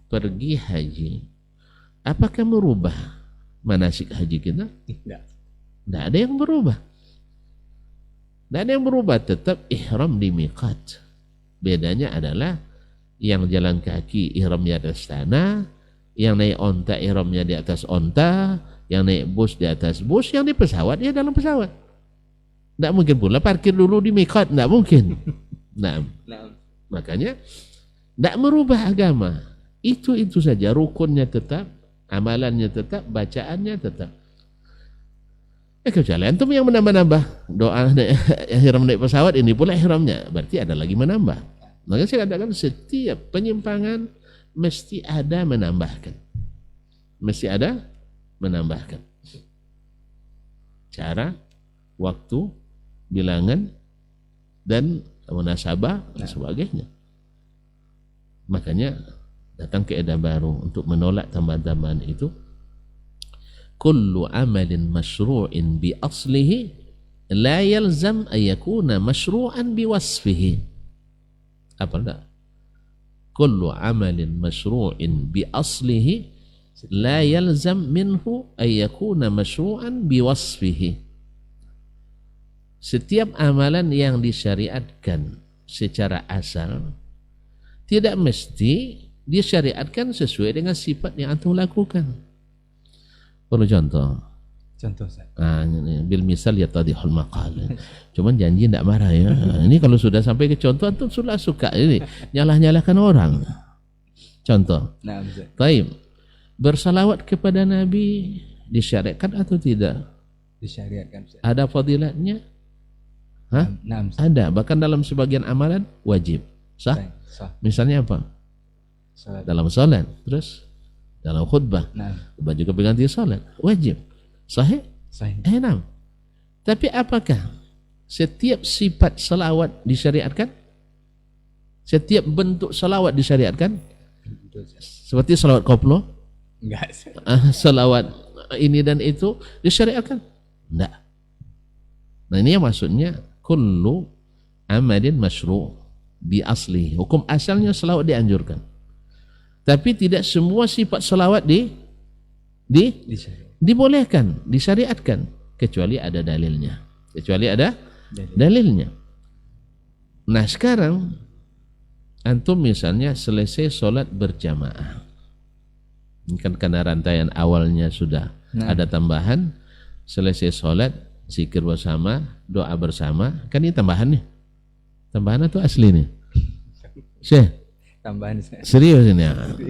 pergi haji, apakah merubah manasik haji kita? Tidak. Tidak ada yang berubah. Tidak ada yang berubah, tetap ihram di miqat. Bedanya adalah yang jalan kaki ihramnya di atas tanah, yang naik onta ihramnya di atas onta, yang naik bus di atas bus, yang di pesawat ya dalam pesawat. Tidak mungkin pula parkir dulu di miqat, tidak mungkin. Nah, makanya tidak merubah agama. Itu saja, rukunnya tetap, amalannya tetap, bacaannya tetap. Kecuali antum yang menambah-nambah doa ihram naik pesawat, ini pula ihramnya, berarti ada lagi menambah. Maka saya katakan setiap penyimpangan mesti ada menambahkan. Mesti ada menambahkan. Cara, waktu, bilangan, dan munasabah dan sebagainya. Makanya datang keadaan baru untuk menolak tambahan-tambahan itu. Kullu amalin masyru'in bi aslihi la yalzam an yakuna masyru'an bi wasfihi. Apa enggak? Kullu amalin masyru'in bi aslihi la yalzam minhu an yakuna masyru'an bi wasfihi. Setiap amalan yang disyariatkan secara asal tidak mesti disyariatkan sesuai dengan sifat yang antum lakukan. Perlu contoh. Saya. Bil misal yatadihul maqal. Cuman janji tidak marah ya. Ini kalau sudah sampai ke contoh antum sudah suka ini nyalah-nyalahkan orang. Contoh. Baik. Bersalawat kepada Nabi disyariatkan atau tidak? Disyariatkan. Ada fadilatnya? Hah? Ada. Bahkan dalam sebagian amalan wajib. Sah? Misalnya apa? Salat. Dalam salat. Terus dalam khutbah. Khutbah juga berganti salat. Wajib. Sahih? Sahih. Enam. Tapi apakah setiap sifat salawat disyariatkan? Setiap bentuk salawat disyariatkan? Seperti salawat koplo? Enggak. Salawat ini dan itu disyariatkan? Enggak. Nah ini yang maksudnya kullu amalin masyru' bi asli. Hukum asalnya salawat dianjurkan. Tapi tidak semua sifat salawat dibolehkan, disyariatkan, kecuali ada dalilnya. Kecuali ada dalilnya. Nah sekarang antum misalnya selesai sholat berjamaah, ini kan karena rantaian awalnya sudah ada tambahan, selesai sholat zikir bersama, doa bersama, kan ini tambahan nih. Tambahan atau asli nih? Syekh, tambahan. Serius ini?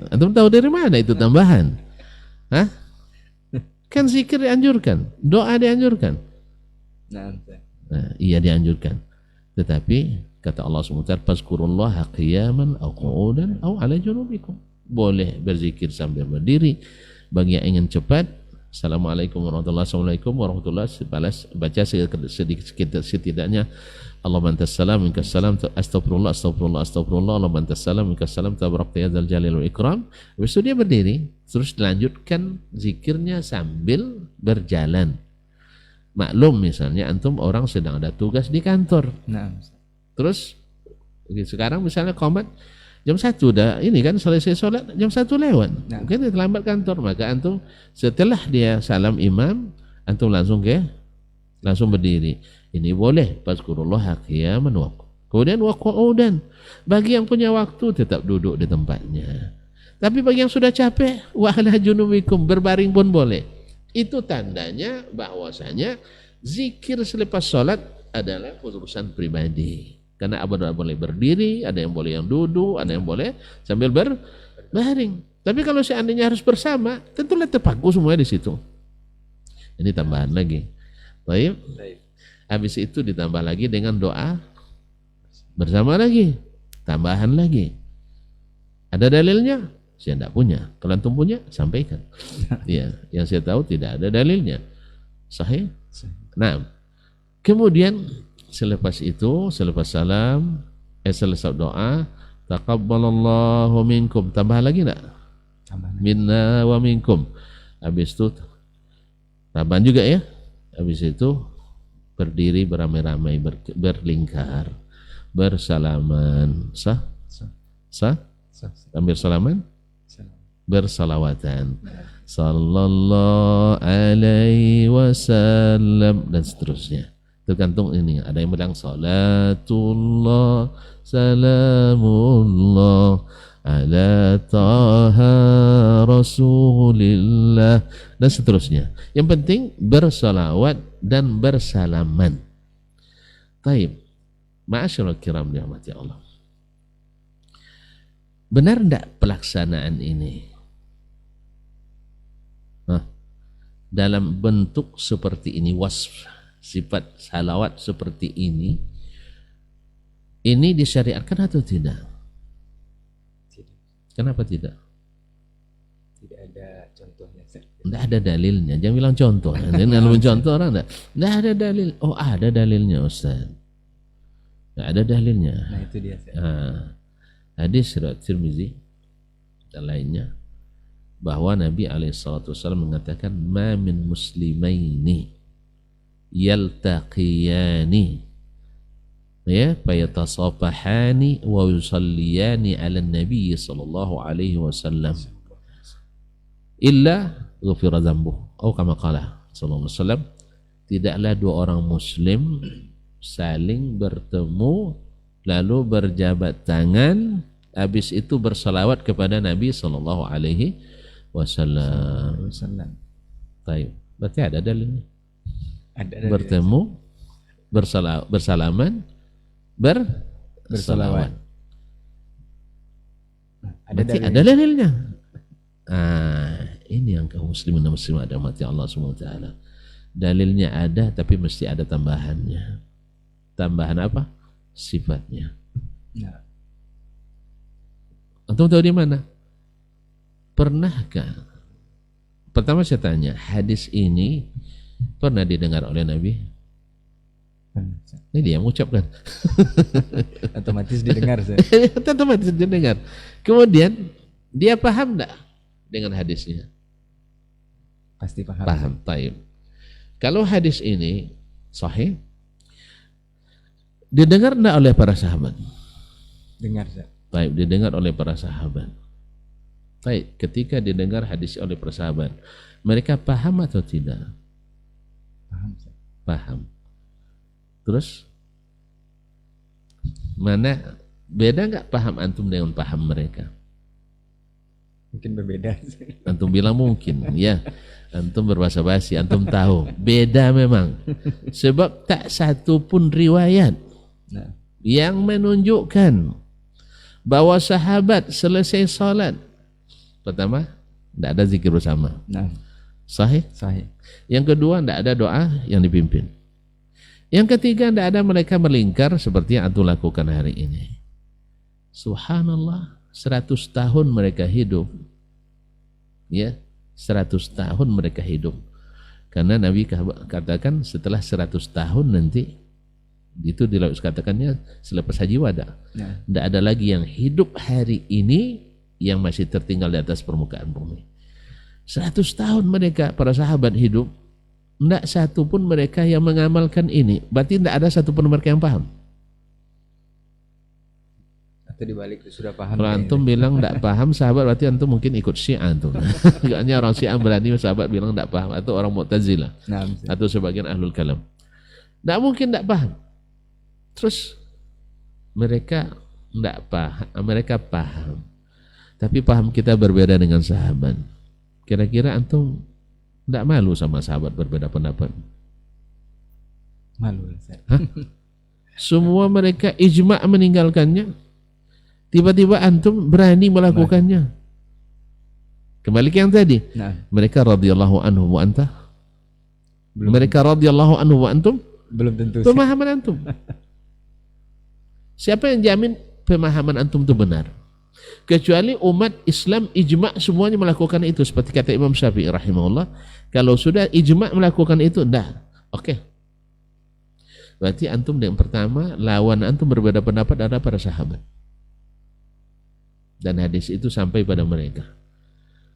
Antum tahu dari mana itu tambahan? Hah? Kan zikir dianjurkan, doa dianjurkan. Nah, iya dianjurkan. Tetapi kata Allah SWT, fazkurullaha qiyaman aw qu'udan aw ala junubikum. Boleh berzikir sambil berdiri. Bagi yang ingin cepat, Assalamualaikum warahmatullahi wabarakatuh, baca sedikit setidaknya Allahumma antas salam minkas salam, astagfirullah Allahumma antas salam minkas salam, tabarakta ya dzal jalali wal ikram. Habis itu dia berdiri, terus dilanjutkan zikirnya sambil berjalan. Maklum misalnya antum orang sedang ada tugas di kantor. Terus sekarang misalnya komat jam 1 udah ini kan selesai sholat, jam 1 lewat. Mungkin terlambat kantor, maka antum setelah dia salam imam, antum langsung berdiri. Ini boleh, fazkurullaha qiyaman Kemudian wa qu'udan, bagi yang punya waktu tetap duduk di tempatnya. Tapi bagi yang sudah capek, wa ala junubikum, berbaring pun boleh. Itu tandanya bahwasanya zikir selepas sholat adalah urusan pribadi. Karena ada yang boleh berdiri, ada yang boleh yang duduk, ada yang boleh sambil berbaring. Tapi kalau seandainya harus bersama, tentulah terpaku semuanya di situ. Ini tambahan lagi. Baik. Habis itu ditambah lagi dengan doa bersama lagi, tambahan lagi. Ada dalilnya? Saya tidak punya. Kalau antum punya, sampaikan. Ya, yang saya tahu tidak ada dalilnya. Sahih? Nah, kemudian selepas itu, selepas salam, selesai doa, taqabbalallahu minkum. Tambah lagi enggak? Minna wa minkum. Habis itu tambahan juga ya. Habis itu berdiri beramai-ramai, berlingkar, bersalaman. Sah? Ambil salaman? Bersalawatan. Sallallahu alaihi wasallam dan seterusnya. Tergantung ini. Ada yang bilang salatullah, salamullah ala taha rasulillah dan seterusnya. Yang penting bersalawat dan bersalaman. Taib. Ma'asyiral kiram dirahmati Allah. Benar enggak pelaksanaan ini? Dalam bentuk seperti ini, wasf, sifat salawat seperti ini disyariatkan atau tidak? Tidak. Kenapa tidak? Tidak ada contohnya. Tidak ada dalilnya. Jangan bilang contoh. Kalau contoh orang tidak ada dalil. Oh, ada dalilnya Ustaz. Tidak ada dalilnya. Nah itu dia. Hadis riwayat Tirmizi dan lainnya bahwa Nabi SAW mengatakan ma min muslimaini yaltaqiyani ya fayatasafahani wa yusalliyani ala nabi sallallahu alaihi wasallam illa ghufira dzambuh atau kama qala sallallahu alaihi wasallam, tidaklah dua orang muslim saling bertemu lalu berjabat tangan habis itu bersalawat kepada Nabi sallallahu alaihi wasallam. Baik, berarti ada dalilnya. Ada bertemu, bersalaman, bersalawat. Ada dalilnya. Ini yang kaum muslimin dan muslimat dirahmati Allah Subhanahu wa taala. Dalilnya ada tapi mesti ada tambahannya. Tambahan apa? Sifatnya. Ya. Antum tahu di mana? Pernahkah? Pertama saya tanya, hadis ini pernah didengar oleh Nabi? Ini dia yang mengucapkan. Otomatis didengar. Otomatis didengar. Kemudian dia paham enggak dengan hadisnya? Pasti paham. Paham. Taib. Kalau hadis ini sahih, didengar enggak oleh para sahabat? Dengar. Taib, didengar oleh para sahabat. Baik, ketika didengar hadis oleh para sahabat, mereka paham atau tidak? Paham. Terus mana beda nggak paham antum dengan paham mereka? Mungkin berbeda. Antum bilang mungkin, ya. Antum berbahasa basi, antum tahu. Beda memang. Sebab tak satu pun riwayat yang menunjukkan bahwa sahabat selesai salat pertama, tidak ada zikir bersama. Sahih? Sahih. Yang kedua, tidak ada doa yang dipimpin. Yang ketiga, tidak ada mereka melingkar seperti yang antum lakukan hari ini. Subhanallah, 100 tahun mereka hidup. Ya, 100 tahun mereka hidup. Karena Nabi katakan setelah 100 tahun nanti, itu katakannya selepas haji wada. Tidak ada lagi yang hidup hari ini yang masih tertinggal di atas permukaan bumi. 100 tahun mereka, para sahabat hidup, tidak satu pun mereka yang mengamalkan ini. Berarti tidak ada satu pun mereka yang paham. Atau dibalik sudah paham. Kalau antum bilang tidak paham, sahabat berarti antum mungkin ikut Syiah antum. Hanya orang Syiah berani, sahabat bilang tidak paham, atau orang Mu'tazilah, atau sebagian ahlul kalam. Tidak mungkin tidak paham. Terus mereka enggak paham, mereka paham. Tapi paham kita berbeda dengan sahabat. Kira-kira antum enggak malu sama sahabat berbeda pendapat? Malu Ustaz. Semua mereka ijma' meninggalkannya. Tiba-tiba antum berani melakukannya. Kembali ke yang tadi. Nah, Mereka radhiyallahu anhu wa anta. Mereka radhiyallahu anhu wa antum. belum tentu. Pemahaman antum. Siapa yang jamin pemahaman antum itu benar? Kecuali umat Islam ijma' semuanya melakukan itu. Seperti kata Imam Syafi'i rahimahullah. Kalau sudah ijma' melakukan itu, dah. Oke. Berarti antum yang pertama, lawan antum berbeda pendapat adalah para sahabat. Dan hadis itu sampai pada mereka.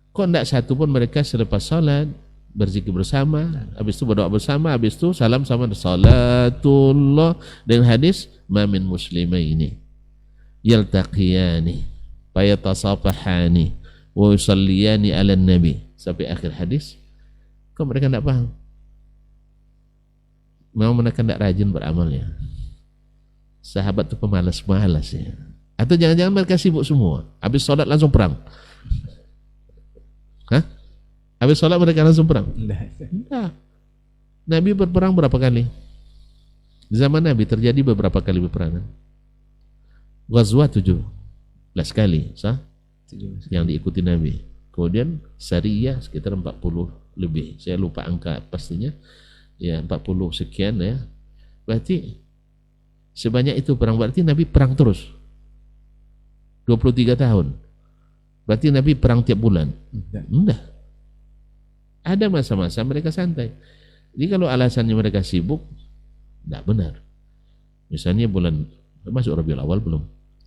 Kok tidak satu pun mereka selepas salat berzikir bersama, habis itu berdoa bersama, habis itu salam sama salatullah, dengan hadis ma min muslimaini yaltaqiyani fayatasafahani wa yusalliyani ala nabi sampai akhir hadis. Kok mereka tidak paham? Memang mereka tidak rajin beramalnya. Sahabat itu pemalas-malas ya. Atau jangan-jangan mereka sibuk semua. Habis sholat langsung perang. Hah? Habis sholat mereka langsung perang? Enggak. Nabi berperang berapa kali? Di zaman Nabi terjadi beberapa kali peperangan. Ghazwah 17 kali, sah? Yang diikuti Nabi. Kemudian Sariyah sekitar 40 lebih. Saya lupa angka pastinya. Ya 40 sekian ya. Berarti sebanyak itu perang. Berarti Nabi perang terus. 23 tahun. Berarti Nabi perang tiap bulan? Enggak. Ada masa-masa mereka santai. Jadi kalau alasannya mereka sibuk, enggak benar. Misalnya bulan, masuk Rabiul Awal belum?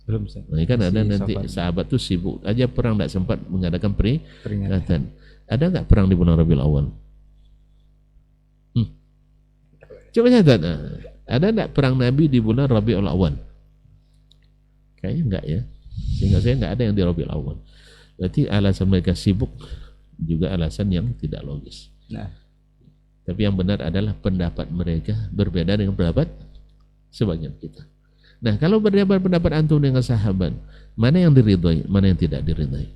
Belum. Nah, kan ada nanti sahabat tuh sibuk aja perang, enggak sempat mengadakan peringatan. Ada enggak perang di bulan Rabiul Awal? Coba catat. Ada enggak perang Nabi di bulan Rabiul Awal? Kayaknya enggak ya. Sehingga saya enggak ada yang di Rabiul Awal. Berarti alasan mereka sibuk juga alasan yang tidak logis. Nah, tapi yang benar adalah pendapat mereka berbeda dengan pendapat sebagian kita. Nah, kalau berbeda pendapat antum dengan sahabat, mana yang diridhai, mana yang tidak diridhai?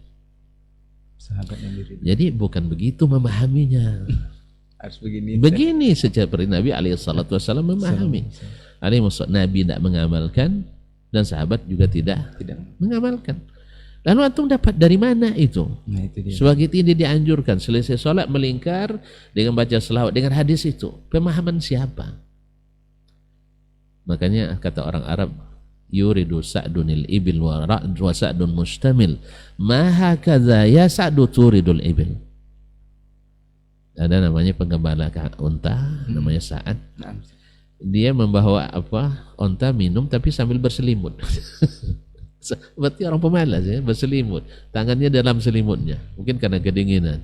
sahabat yang diridhai. Jadi bukan begitu memahaminya. Harus begini. Begini seperti Nabi alaihissalam memahami. Nabi tidak mengamalkan dan sahabat juga tidak mengamalkan. Lalu antum dapat dari mana itu? Nah, itu dia. Sebagai ini dianjurkan selesai sholat melingkar dengan baca selawat dengan hadis itu. Pemahaman siapa? Makanya kata orang Arab, yuridu sa'dunil ibil wa sa'dun mustamil, maha kadza ya sa'du turidul ibil. Ada namanya penggembala unta, namanya Sa'ad. Dia membawa unta minum tapi sambil berselimut. Berarti orang pemalas ya, berselimut. Tangannya dalam selimutnya, mungkin karena kedinginan.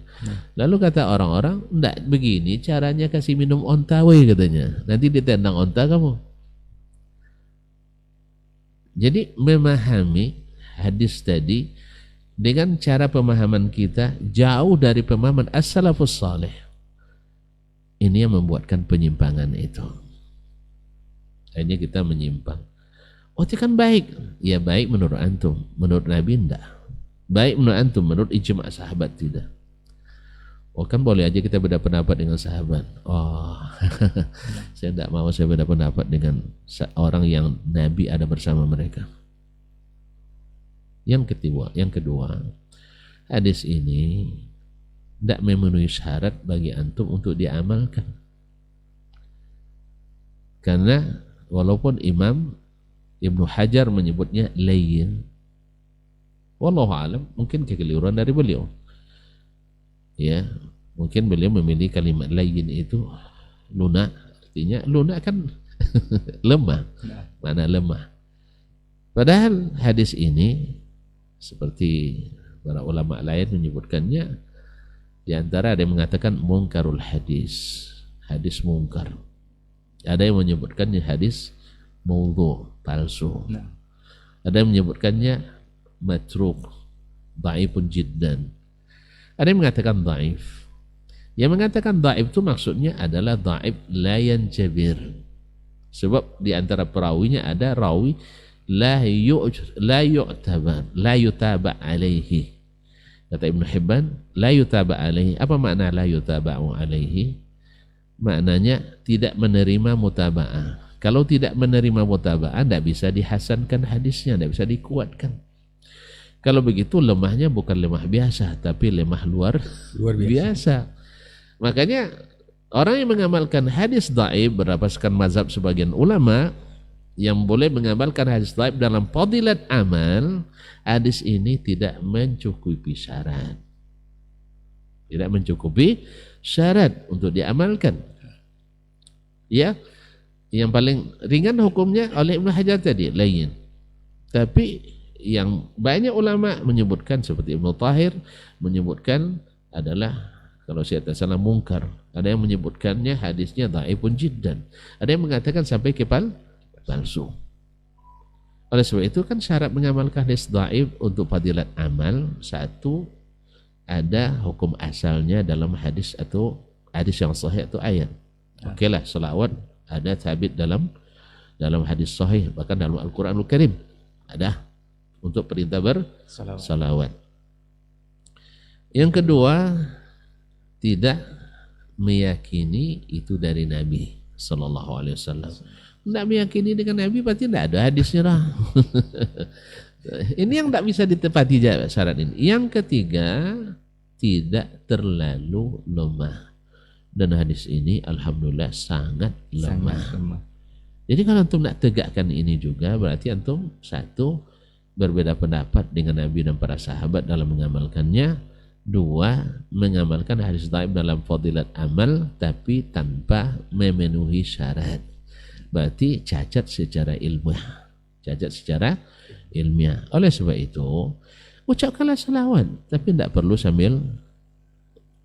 Lalu kata orang-orang, enggak begini caranya kasih minum unta katanya. Nanti ditendang unta kamu. Jadi memahami hadis tadi dengan cara pemahaman kita jauh dari pemahaman as-salafus salih. Ini yang membuatkan penyimpangan itu. Akhirnya kita menyimpang. Oh itu kan baik. Ya baik menurut antum. Menurut Nabi enggak. Baik menurut antum. Menurut ijma' sahabat tidak. Oh kan boleh aja kita beda pendapat dengan sahabat. Oh saya enggak mau saya beda pendapat dengan orang yang Nabi ada bersama mereka. Yang kedua, hadis ini tidak memenuhi syarat bagi antum untuk diamalkan. Karena walaupun Imam Ibnu Hajar menyebutnya layyin, wallahu alam, mungkin kekeliruan dari beliau. Ya, mungkin beliau memilih kalimat layyin itu lunak, artinya lunak kan lemah, mana lemah. Padahal hadis ini seperti para ulama lain menyebutkannya, di antara ada yang mengatakan mungkarul hadis, hadis mungkar. Ada yang menyebutkannya hadis maudhu, palsu. Ada yang menyebutkannya matruk, dhaifun jiddan. Ada yang mengatakan dhaif. Yang mengatakan dhaif itu maksudnya adalah dhaif la yanjabir. Sebab di antara perawinya ada rawi la yutaba alaihi. Kata Ibnu Hibban, la yutaba alaihi. Apa makna la yutaba'u alaihi? Maknanya tidak menerima mutaba'ah. Kalau tidak menerima mutaba'ah, tidak bisa dihasankan hadisnya, tidak bisa dikuatkan. Kalau begitu lemahnya bukan lemah biasa, tapi lemah luar biasa. Makanya orang yang mengamalkan hadis dhaif berdasarkan mazhab sebagian ulama yang boleh mengamalkan hadis dhaif dalam fadilat amal, hadis ini tidak mencukupi syarat. Tidak mencukupi syarat untuk diamalkan. Ya, yang paling ringan hukumnya oleh Ibnu Hajar tadi, lain. Tapi yang banyak ulama menyebutkan seperti Ibnu Tahir menyebutkan adalah kalau saya tak salah mungkar. Ada yang menyebutkannya hadisnya dhaifun jiddan. Ada yang mengatakan sampai ke palsu. Oleh sebab itu kan syarat mengamalkan hadis dhaif untuk fadilat amal, satu ada hukum asalnya dalam hadis atau hadis yang sahih atau ayat. Okeylah, selawat ada sabit dalam hadis sahih, bahkan dalam Al-Quranul Karim ada untuk perintah bersalawat. Yang kedua, tidak meyakini itu dari Nabi Sallallahu Alaihi Wasallam. Tidak meyakini dengan Nabi berarti tidak ada hadisnya lah. Ini yang tidak bisa ditepati syarat ini. Yang ketiga, tidak terlalu lemah. Dan hadis ini alhamdulillah sangat lemah. Jadi kalau antum nak tegakkan ini juga berarti antum satu berbeda pendapat dengan Nabi dan para sahabat dalam mengamalkannya. Dua, mengamalkan hadis dhaif dalam fadilat amal tapi tanpa memenuhi syarat. Berarti cacat secara ilmiah. Cacat secara ilmiah. Oleh sebab itu, ucapkanlah salawat tapi tidak perlu sambil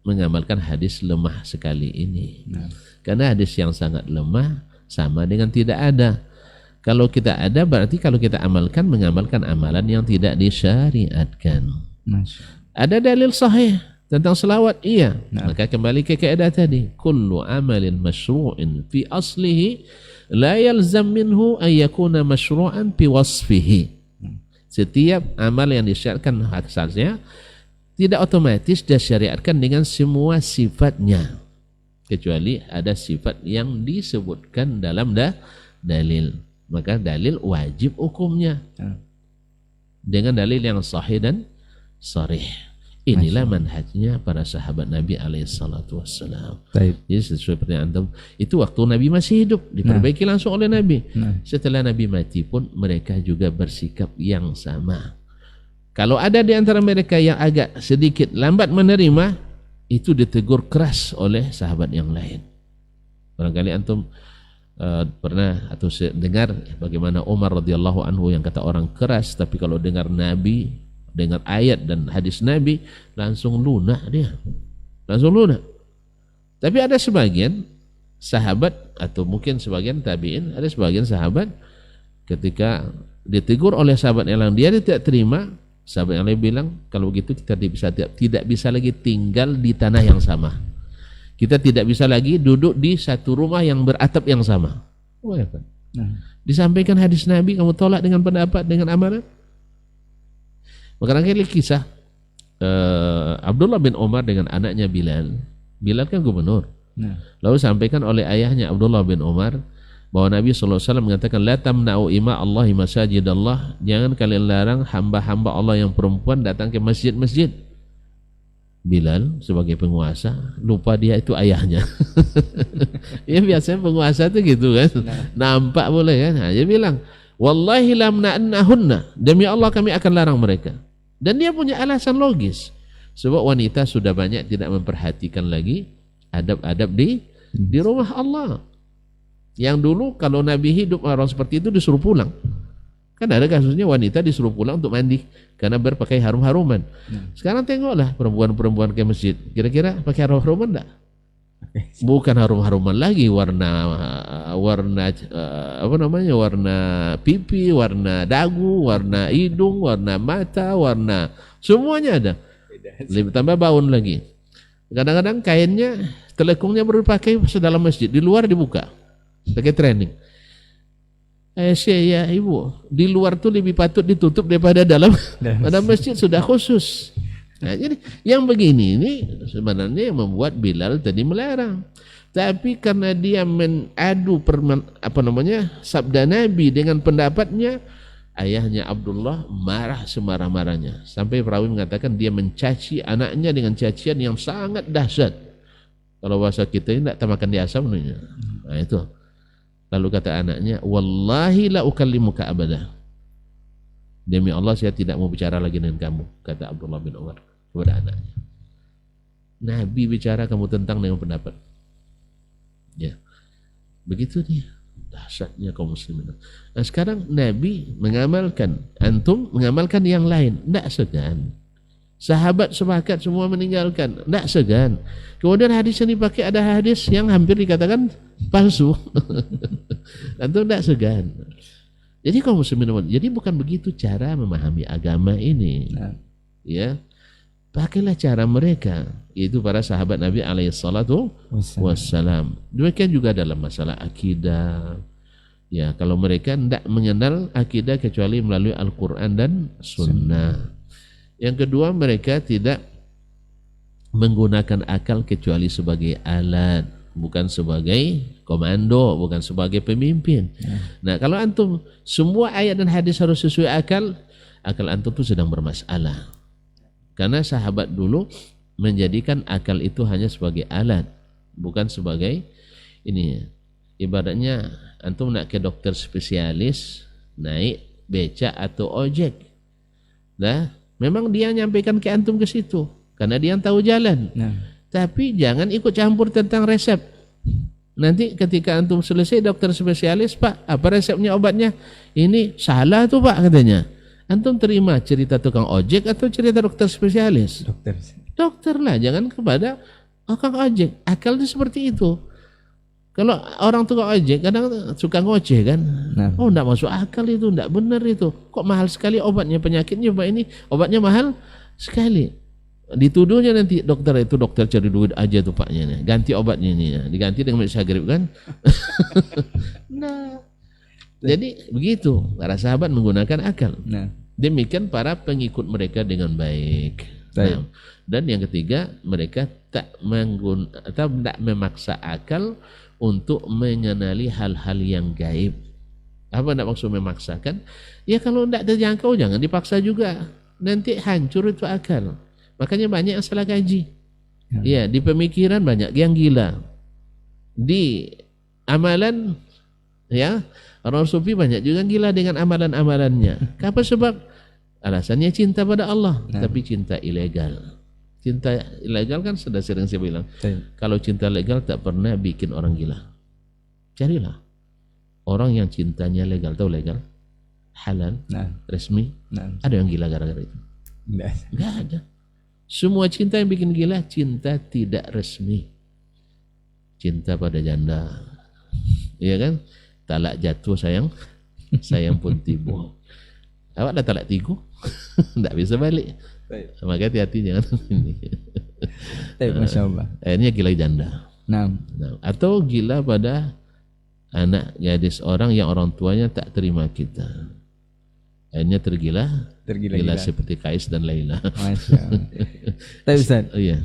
mengamalkan hadis lemah sekali ini. Karena hadis yang sangat lemah sama dengan tidak ada. Kalau kita ada berarti kalau kita amalkan mengamalkan amalan yang tidak disyariatkan. Ada dalil sahih tentang selawat, iya. Maka kembali ke kaidah tadi, kullu amalin masyru'in fi aslihi la yalzam minhu an yakuna masyru'an fi wasfihi. Setiap amal yang disyariatkan asalnya tidak otomatis disyariatkan dengan semua sifatnya, kecuali ada sifat yang disebutkan dalam dalil. Maka dalil wajib hukumnya dengan dalil yang sahih dan sharih. Inilah manhajnya para sahabat Nabi alaihissalatu wassalam. Jadi sesuai pertanyaan antum, itu waktu Nabi masih hidup diperbaiki langsung oleh Nabi. Setelah Nabi mati pun mereka juga bersikap yang sama. Kalau ada di antara mereka yang agak sedikit lambat menerima, itu ditegur keras oleh sahabat yang lain. Barangkali antum pernah atau dengar bagaimana Umar radhiyallahu anhu yang kata orang keras, tapi kalau dengar Nabi, dengar ayat dan hadis Nabi langsung lunak dia. Langsung lunak. Tapi ada sebagian sahabat atau mungkin sebagian tabi'in, ada sebagian sahabat ketika ditegur oleh sahabat yang lain dia tidak terima. Sahabat yang lain bilang, kalau begitu kita tidak bisa lagi tinggal di tanah yang sama. Kita tidak bisa lagi duduk di satu rumah yang beratap yang sama. Oh, ya kan? Disampaikan hadis Nabi, kamu tolak dengan pendapat, dengan amalan. Maka kali kisah Abdullah bin Umar dengan anaknya Bilal. Bilal kan gubernur. Lalu sampaikan oleh ayahnya Abdullah bin Umar bahwa Nabi SAW mengatakan, la tamna'u ima Allahi masajidallah, jangan kalian larang hamba-hamba Allah yang perempuan datang ke masjid-masjid. Bilal sebagai penguasa lupa dia itu ayahnya. Ya biasanya penguasa itu gitu kan, nampak boleh kan. Dia bilang, wallahi lamna'annahunna, demi Allah kami akan larang mereka. Dan dia punya alasan logis, sebab wanita sudah banyak tidak memperhatikan lagi adab-adab di rumah Allah. Yang dulu kalau Nabi hidup orang seperti itu disuruh pulang. Kan ada kasusnya wanita disuruh pulang untuk mandi karena berpakai harum-haruman. Sekarang tengoklah perempuan-perempuan ke masjid. Kira-kira pakai harum-haruman enggak? Bukan harum-haruman lagi, warna warna pipi, warna dagu, warna hidung, warna mata, warna semuanya ada. Lebih tambah baun lagi. Kadang-kadang kainnya, telekungnya baru dipakai dalam masjid, di luar dibuka. Pakai training. Ya ibu, di luar tuh lebih patut ditutup daripada dalam. Pada masjid sudah khusus. Nah, jadi yang begini ini sebenarnya yang membuat Bilal tadi melarang. Tapi karena dia menadu sabda Nabi dengan pendapatnya, ayahnya Abdullah marah semarah-marahnya. Sampai perawi mengatakan dia mencaci anaknya dengan cacian yang sangat dahsyat. Kalau bahasa kita ini tidak termakan di asam. Nah itu. Lalu kata anaknya, wallahi la ukallimuka abada. Demi Allah saya tidak mau bicara lagi dengan kamu, kata Abdullah bin Umar kepada anaknya. Nabi bicara kamu tentang dengan pendapat. Ya. Begitu dia. Dahsyatnya kaum muslimin. Nah sekarang Nabi mengamalkan, antum mengamalkan yang lain, tidak segan. Sahabat sepakat semua meninggalkan, tidak segan. Kemudian hadis yang dipakai ada hadis yang hampir dikatakan palsu. Antum tidak segan. Jadi kaum muslimin, jadi bukan begitu cara memahami agama ini. Ya, pakailah cara mereka, yaitu para sahabat Nabi alaihissalatu wassalam. Demikian juga dalam masalah akidah. Ya, kalau mereka tidak mengenal akidah kecuali melalui Al-Quran dan Sunnah. Yang kedua, mereka tidak menggunakan akal kecuali sebagai alat, bukan sebagai komando, bukan sebagai pemimpin. Nah, kalau antum semua ayat dan hadis harus sesuai akal, akal antum itu sedang bermasalah. Karena sahabat dulu menjadikan akal itu hanya sebagai alat, bukan sebagai ini. Ibaratnya antum nak ke dokter spesialis, naik becak atau ojek. Nah, memang dia nyampaikan ke antum ke situ karena dia yang tahu jalan. Tapi jangan ikut campur tentang resep. Nanti ketika antum selesai dokter spesialis, Pak, apa resepnya obatnya? Ini salah tuh Pak katanya. Antum terima cerita tukang ojek atau cerita dokter spesialis? Dokter lah, jangan kepada tukang ojek. Akal itu seperti itu. Kalau orang tukang ojek kadang suka ngoceh kan. Oh enggak masuk akal itu, enggak benar itu. Kok mahal sekali obatnya, penyakitnya Pak ini, obatnya mahal sekali. Dituduhnya nanti dokter itu dokter cari duit aja tuh Paknya nih. Ganti obatnya ini ya. Diganti dengan Syaghrib kan. Nah. Jadi begitu para sahabat menggunakan akal. Demikian para pengikut mereka dengan baik. Nah, dan yang ketiga, mereka tak memaksa akal untuk mengenali hal-hal yang gaib. Apa tidak maksud memaksakan? Ya kalau tidak terjangkau jangan dipaksa juga. Nanti hancur itu akal. Makanya banyak yang salah kaji. Ya, di pemikiran banyak yang gila. Di amalan, ya, orang sufi banyak juga gila dengan amalan-amalannya. Apa sebab? Alasannya cinta pada Allah, tapi cinta ilegal. Cinta ilegal kan sudah sering saya bilang. Kalau cinta legal tak pernah bikin orang gila. Carilah orang yang cintanya legal, tahu legal, halal, resmi. Ada yang gila gara-gara itu? Enggak ada. Semua cinta yang bikin gila cinta tidak resmi. Cinta pada janda, iya kan? Talak jatuh sayang, sayang pun tibu. Awak dah talak tigu, tak bisa balik. Maka hati-hati jangan ini. Masya Allah. Akhirnya gila janda. Atau gila pada anak gadis orang yang orang tuanya tak terima kita. Akhirnya tergila seperti Kais dan Laila. Masya Allah. Tapi Ustaz, iya.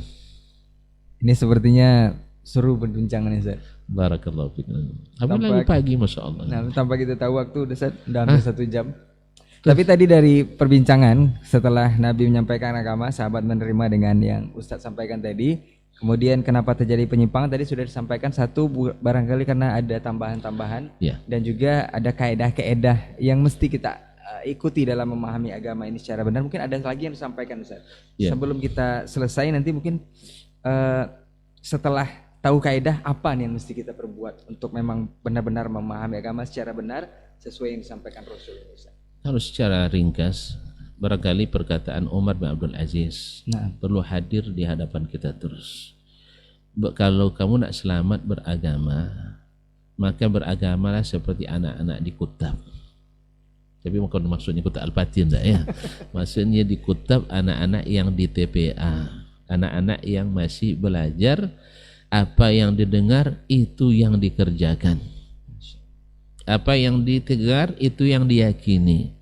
Ini sepertinya seru perbincangan Ustaz. Barakallahu fiik. Lagi pagi Masya Allah. Tanpa kita tahu waktu Ustaz, udah hampir 1 jam. Tapi tadi dari perbincangan setelah Nabi menyampaikan agama, sahabat menerima dengan yang Ustaz sampaikan tadi. Kemudian kenapa terjadi penyimpangan tadi sudah disampaikan. Satu, barangkali karena ada tambahan-tambahan dan juga ada kaedah-kaedah yang mesti kita ikuti dalam memahami agama ini secara benar. Mungkin ada lagi yang disampaikan Ustaz. Sebelum kita selesai nanti mungkin setelah tahu kaedah apa nih yang mesti kita perbuat untuk memang benar-benar memahami agama secara benar sesuai yang disampaikan Rasul Ustaz. Harus secara ringkas, barangkali perkataan Umar bin Abdul Aziz perlu hadir di hadapan kita terus. Kalau kamu nak selamat beragama, maka beragamalah seperti anak-anak di kutab. Tapi bukan maksudnya kutab Al-Patin tak ya. Maksudnya di kutab anak-anak yang di TPA, anak-anak yang masih belajar, apa yang didengar itu yang dikerjakan. apa yang ditegar itu yang diyakini.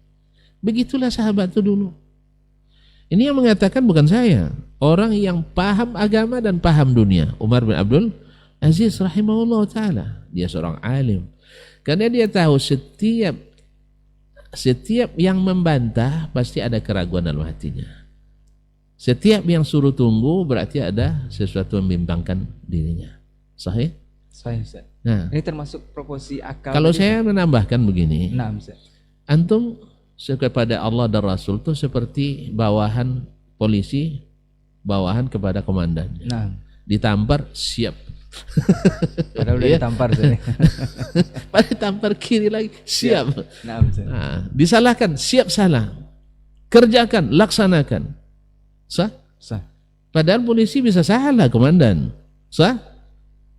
Begitulah sahabat itu dulu. Ini yang mengatakan bukan saya, orang yang paham agama dan paham dunia. Umar bin Abdul Aziz rahimahullah ta'ala, dia seorang alim. Karena dia tahu setiap yang membantah pasti ada keraguan dalam hatinya. Setiap yang suruh tunggu berarti ada sesuatu yang membimbangkan dirinya. Sahih? Sahih, Ustaz. Nah, Ini termasuk proporsi akal. kalau tadi, saya menambahkan begini, Nah, Ustaz. antum kepada Allah dan Rasul itu seperti bawahan polisi, bawahan kepada komandannya. Nah, Ditampar siap. padahal udah Iya. ditampar Ustaz. Pada tampar kiri lagi siap. Nah, Ustaz. Nah, disalahkan siap salah. Kerjakan, laksanakan. Sah? Sah. Padahal polisi bisa salah komandan. Sah?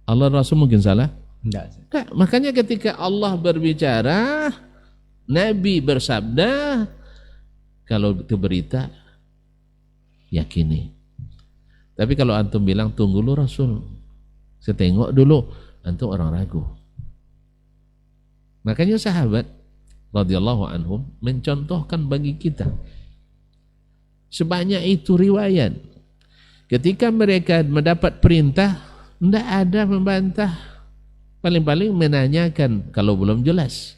Allah dan Rasul mungkin salah? Enggak, Ustaz. Nah, makanya ketika Allah berbicara, Nabi bersabda, kalau itu berita, yakini. Tapi kalau antum bilang, tunggu dulu Rasul, saya tengok dulu, antum orang ragu. Makanya sahabat radhiyallahu anhum mencontohkan bagi kita. Sebanyak itu riwayat. Ketika mereka mendapat perintah, tidak ada membantah. Paling-paling menanyakan kalau belum jelas.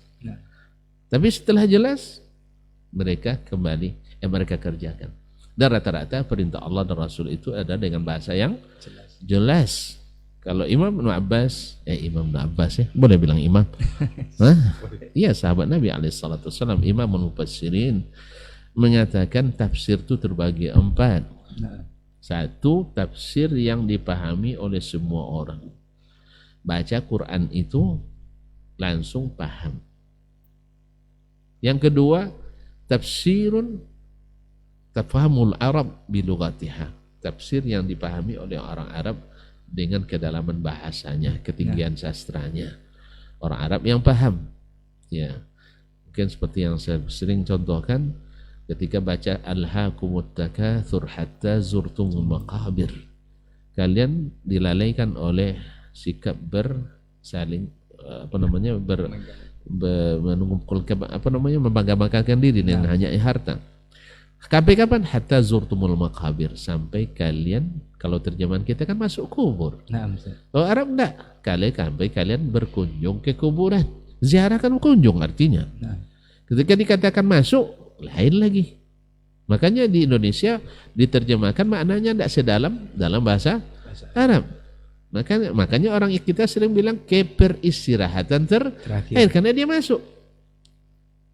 Tapi setelah jelas, mereka kembali, mereka kerjakan. Dan rata-rata perintah Allah dan Rasul itu ada dengan bahasa yang jelas. Kalau Imam Ibn Abbas ya, boleh bilang imam. Iya, sahabat Nabi SAW, Imam Mufassirin mengatakan tafsir itu terbagi 4. Satu, tafsir yang dipahami oleh semua orang. Baca Quran itu langsung paham. Yang kedua, tafsirun tafhamul Arab bilugatiha. Tafsir yang dipahami oleh orang Arab dengan kedalaman bahasanya, ketinggian sastranya. Orang Arab yang paham. Ya. Mungkin seperti yang saya sering contohkan ketika baca alhaakumut takatsur hatta zurtumul maqabir. Kalian dilalaikan oleh sikap bersaling membangga-banggakan diri dengan hanya harta. Sampai kapan? Hatta zurtumul maqabir, sampai kalian, kalau terjemahan kita kan masuk kubur. Kalau Arab enggak, sampai kalian berkunjung ke kuburan. Ziarah kan kunjung artinya. Ketika dikatakan masuk, lain lagi. Makanya di Indonesia diterjemahkan maknanya enggak sedalam dalam bahasa Arab. Makanya orang kita sering bilang keperistirahatan terakhir karena dia masuk.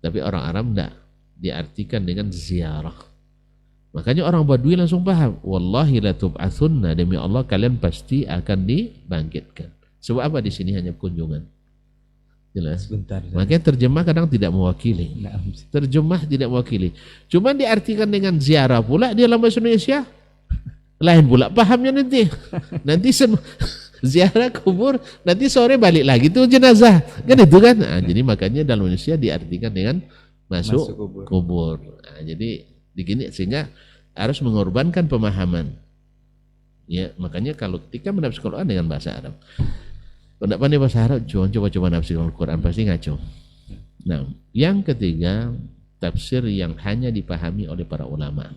Tapi orang Arab enggak, diartikan dengan ziarah. Makanya orang Badui langsung paham, wallahi la tub'atsunna, demi Allah kalian pasti akan dibangkitkan. Sebab apa di sini hanya kunjungan. Jelas. Sebentar. Makanya terjemah kadang tidak mewakili. Terjemah tidak mewakili. Cuma diartikan dengan ziarah pula di dalam bahasa Indonesia. Lain pula pahamnya nanti. Nanti ziarah kubur, nanti sore balik lagi tuh jenazah. Kan itu kan. Nah, jadi makanya dalam Indonesia diartikan dengan masuk kubur. Nah, jadi begini, sehingga harus mengorbankan pemahaman. Ya, makanya kalau ketika menafsirkan Quran dengan bahasa Arab, tidak pandai bahasa Arab, coba nafsirkan Quran pasti ngaco. Nah, yang ketiga, tafsir yang hanya dipahami oleh para ulama.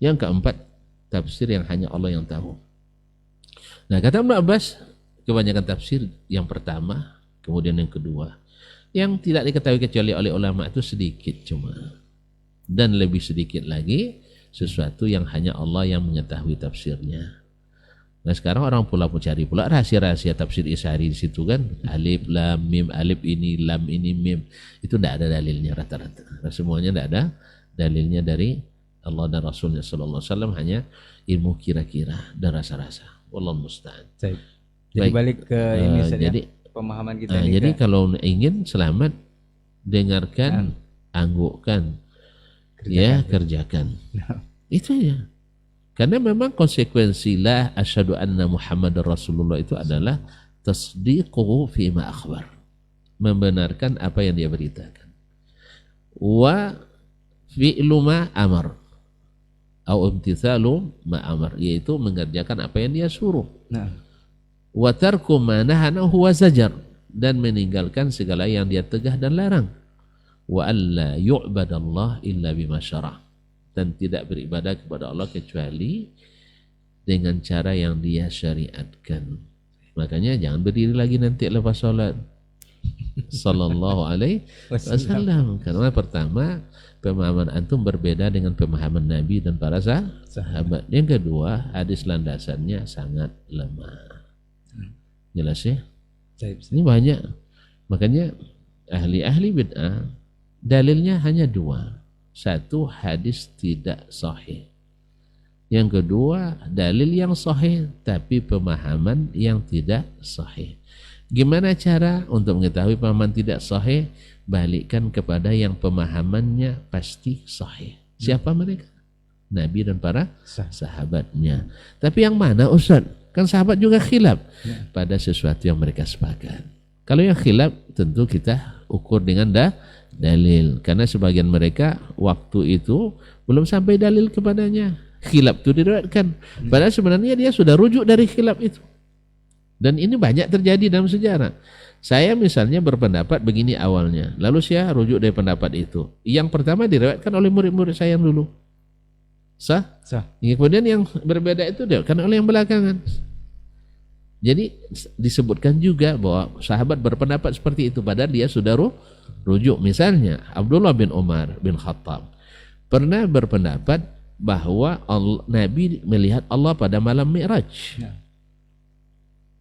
Yang keempat, tafsir yang hanya Allah yang tahu. Nah, kata Ibn Abbas, kebanyakan tafsir yang pertama, kemudian yang kedua. Yang tidak diketahui kecuali oleh ulama itu sedikit cuma. Dan lebih sedikit lagi sesuatu yang hanya Allah yang mengetahui tafsirnya. Nah, sekarang orang pula mencari pula rahasia-rahasia tafsir Isyari di situ kan. Alif, lam, mim, alif ini, lam ini, mim. Itu tidak ada dalilnya rata-rata. Semuanya tidak ada dalilnya dari Allah dan Rasulnya sallallahu alaihi wasallam, hanya ilmu kira-kira dan rasa-rasa. Wallahu musta'an. Jadi balik ke ini saja. Jadi Pemahaman kita ini. Jadi kalau ingin selamat, dengarkan, anggukkan, kerjakan. Itu ya. Karena memang konsekuensi la asyhadu anna Muhammadar Rasulullah itu adalah tasdiquhu fima akhbar. Membenarkan apa yang dia beritakan. Wa fi'lu ma amar. Au imtithalu ma amar, yaitu mengerjakan apa yang dia suruh. Wa tarku ma nahana huwa zajar, dan meninggalkan segala yang dia tegah dan larang. Wa alla yu'badallah illa bima syara', dan tidak beribadah kepada Allah kecuali dengan cara yang dia syariatkan. Makanya jangan berdiri lagi nanti lepas sholat. Sallallahu alaihi wasallam. Karena pertama, pemahaman antum berbeda dengan pemahaman Nabi dan para sahabat. Yang kedua, hadis landasannya sangat lemah. Jelas ya? Ini banyak. Makanya ahli-ahli bid'ah dalilnya hanya dua. Satu, hadis tidak sahih. Yang kedua, dalil yang sahih tapi pemahaman yang tidak sahih. Gimana cara untuk mengetahui pemahaman tidak sahih? Balikkan kepada yang pemahamannya pasti sahih. Siapa mereka? Nabi dan para sahabatnya. Tapi yang mana Ustaz? Kan sahabat juga khilaf pada sesuatu yang mereka sepakat. Kalau yang khilaf tentu kita ukur dengan dalil. Karena sebagian mereka waktu itu belum sampai dalil kepadanya. Khilaf itu diriwayatkan. Padahal sebenarnya dia sudah rujuk dari khilaf itu. Dan ini banyak terjadi dalam sejarah. Saya misalnya berpendapat begini awalnya, lalu saya rujuk dari pendapat itu. Yang pertama diriwayatkan oleh murid-murid saya yang dulu. Sah? Kemudian yang berbeda itu diriwayatkan oleh yang belakangan. Jadi disebutkan juga bahwa sahabat berpendapat seperti itu, padahal dia sudah rujuk. Misalnya Abdullah bin Umar bin Khattab pernah berpendapat bahwa Nabi melihat Allah pada malam Mi'raj.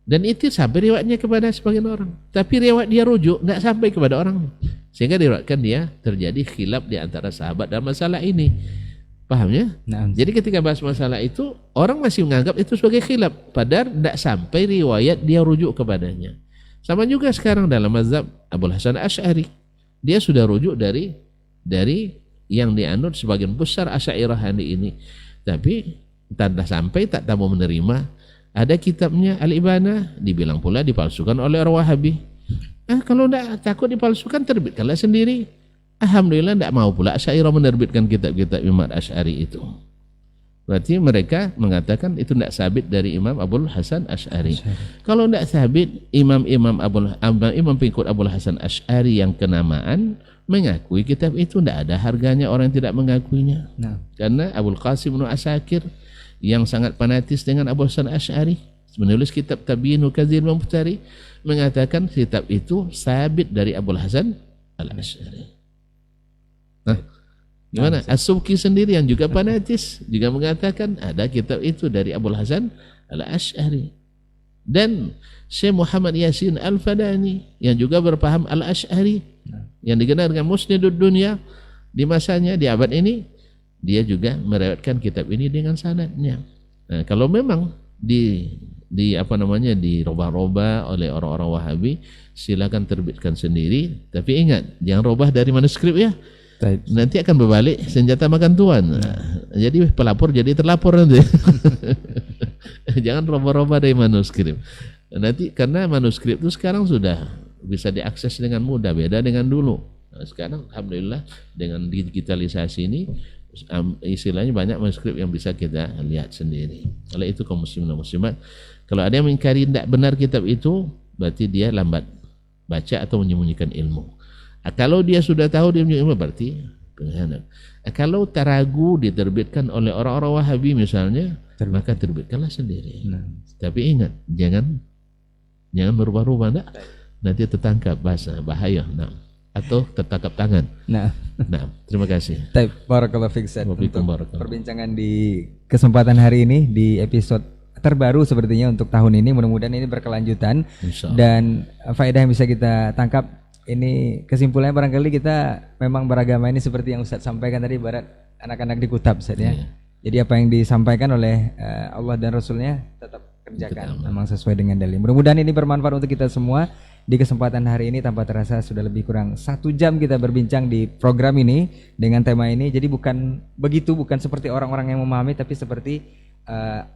Dan itu sampai riwayatnya kepada sebagian orang. Tapi riwayat dia rujuk tidak sampai kepada orang. Sehingga diriwayatkan dia terjadi khilaf di antara sahabat dalam masalah ini. Pahamnya? Jadi ketika bahas masalah itu, orang masih menganggap itu sebagai khilaf. Padahal tidak sampai riwayat dia rujuk kepadanya. Sama juga sekarang dalam mazhab Abul Hasan Asy'ari. Dia sudah rujuk dari yang dianut sebagian besar Asy'ariyah ini. Tapi tak sampai tak mau menerima. Ada kitabnya Al-Ibanah, dibilang pula dipalsukan oleh orang Wahabi. Kalau tidak takut dipalsukan, terbitkanlah sendiri. Alhamdulillah tidak mau pula Asy'ariyah menerbitkan kitab-kitab Imam Asy'ari itu. Berarti mereka mengatakan itu tidak sabit dari Imam Abul Hasan Asy'ari. Kalau tidak sabit, imam pengikut Abul Hasan Asy'ari yang kenamaan mengakui kitab itu, tidak ada harganya orang yang tidak mengakuinya. Karena Abul Qasim bin Asakir yang sangat fanatis dengan Abu Hasan Asy'ari, menulis kitab Tabyinul Kadzdzib Muftari, mengatakan kitab itu sabit dari Abu Hasan Al-Asy'ari. Gimana? As-Subki sendiri yang juga fanatis juga mengatakan ada kitab itu dari Abu Hasan Al-Asy'ari. Dan Syekh Muhammad Yasin Al-Fadani yang juga berpaham Al-Asy'ari, yang dikenal dengan Musnidud Dunya di masanya, di abad ini, dia juga meriwayatkan kitab ini dengan sanadnya. Nah, kalau memang dirubah-rubah oleh orang-orang Wahabi, silakan terbitkan sendiri. Tapi ingat, jangan rubah dari manuskrip ya. Nanti akan berbalik senjata makan tuan. Jadi pelapor jadi terlapor nanti. Jangan rubah-rubah dari manuskrip. Nanti karena manuskrip itu sekarang sudah bisa diakses dengan mudah, beda dengan dulu. Nah, sekarang alhamdulillah dengan digitalisasi ini, istilahnya banyak manuskrip yang bisa kita lihat sendiri. Oleh itu kaum muslimin dan muslimat, kalau ada yang mengingkari tidak benar kitab itu, berarti dia lambat baca atau menyembunyikan ilmu. Kalau dia sudah tahu dia menyembunyikan ilmu, berarti pengkhianat. Kalau taragu diterbitkan oleh orang-orang Wahabi misalnya, maka terbitkanlah sendiri. Tapi ingat, jangan berubah-ubah, nanti tertangkap bahaya. Atau tertangkap tangan. Nah, terima kasih. Barakallahu fiik untuk perbincangan di kesempatan hari ini di episode terbaru sepertinya untuk tahun ini. Mudah-mudahan ini berkelanjutan dan faedah yang bisa kita tangkap. Ini kesimpulannya barangkali kita memang beragama ini seperti yang Ustaz sampaikan tadi, ibarat anak-anak di kutab, Ustaz ya. Jadi apa yang disampaikan oleh Allah dan Rasulnya tetap kerjakan, memang sesuai dengan dalil. Mudah-mudahan ini bermanfaat untuk kita semua. Di kesempatan hari ini tanpa terasa sudah lebih kurang 1 jam kita berbincang di program ini dengan tema ini. Jadi bukan seperti orang-orang yang memahami, tapi seperti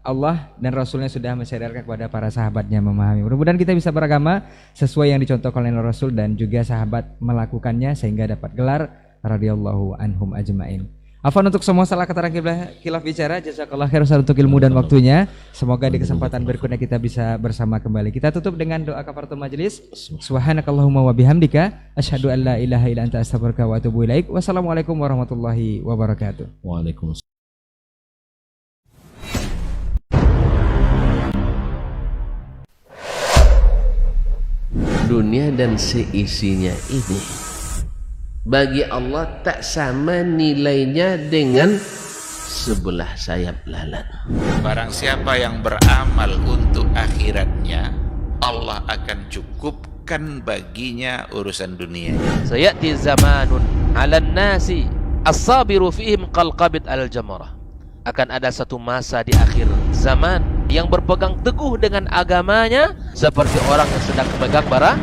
Allah dan Rasulnya sudah mensyariatkan kepada para sahabatnya memahami. Mudah-mudahan kita bisa beragama sesuai yang dicontohkan oleh Rasul dan juga sahabat melakukannya sehingga dapat gelar radhiyallahu anhum ajmain. Afwan untuk semua salah kata khilaf bicara. Jazakallah khair Ustaz untuk ilmu dan waktunya. Semoga di kesempatan berikutnya kita bisa bersama kembali. Kita tutup dengan doa kafaratul majelis. Subhanakallahumma wa bihamdika asyhadu an la ilaha illa anta astaghfiruka wa atubu ilaik. Wassalamualaikum warahmatullahi wabarakatuh. Waalaikumsalam. Dunia dan seisinya ini bagi Allah tak sama nilainya dengan sebelah sayap lalat. Barang siapa yang beramal untuk akhiratnya, Allah akan cukupkan baginya urusan dunia. Sayati zamanun 'alan nasi as-sabiru fihim qalqabit al-jamarah. Akan ada satu masa di akhir zaman yang berpegang teguh dengan agamanya seperti orang yang sedang memegang bara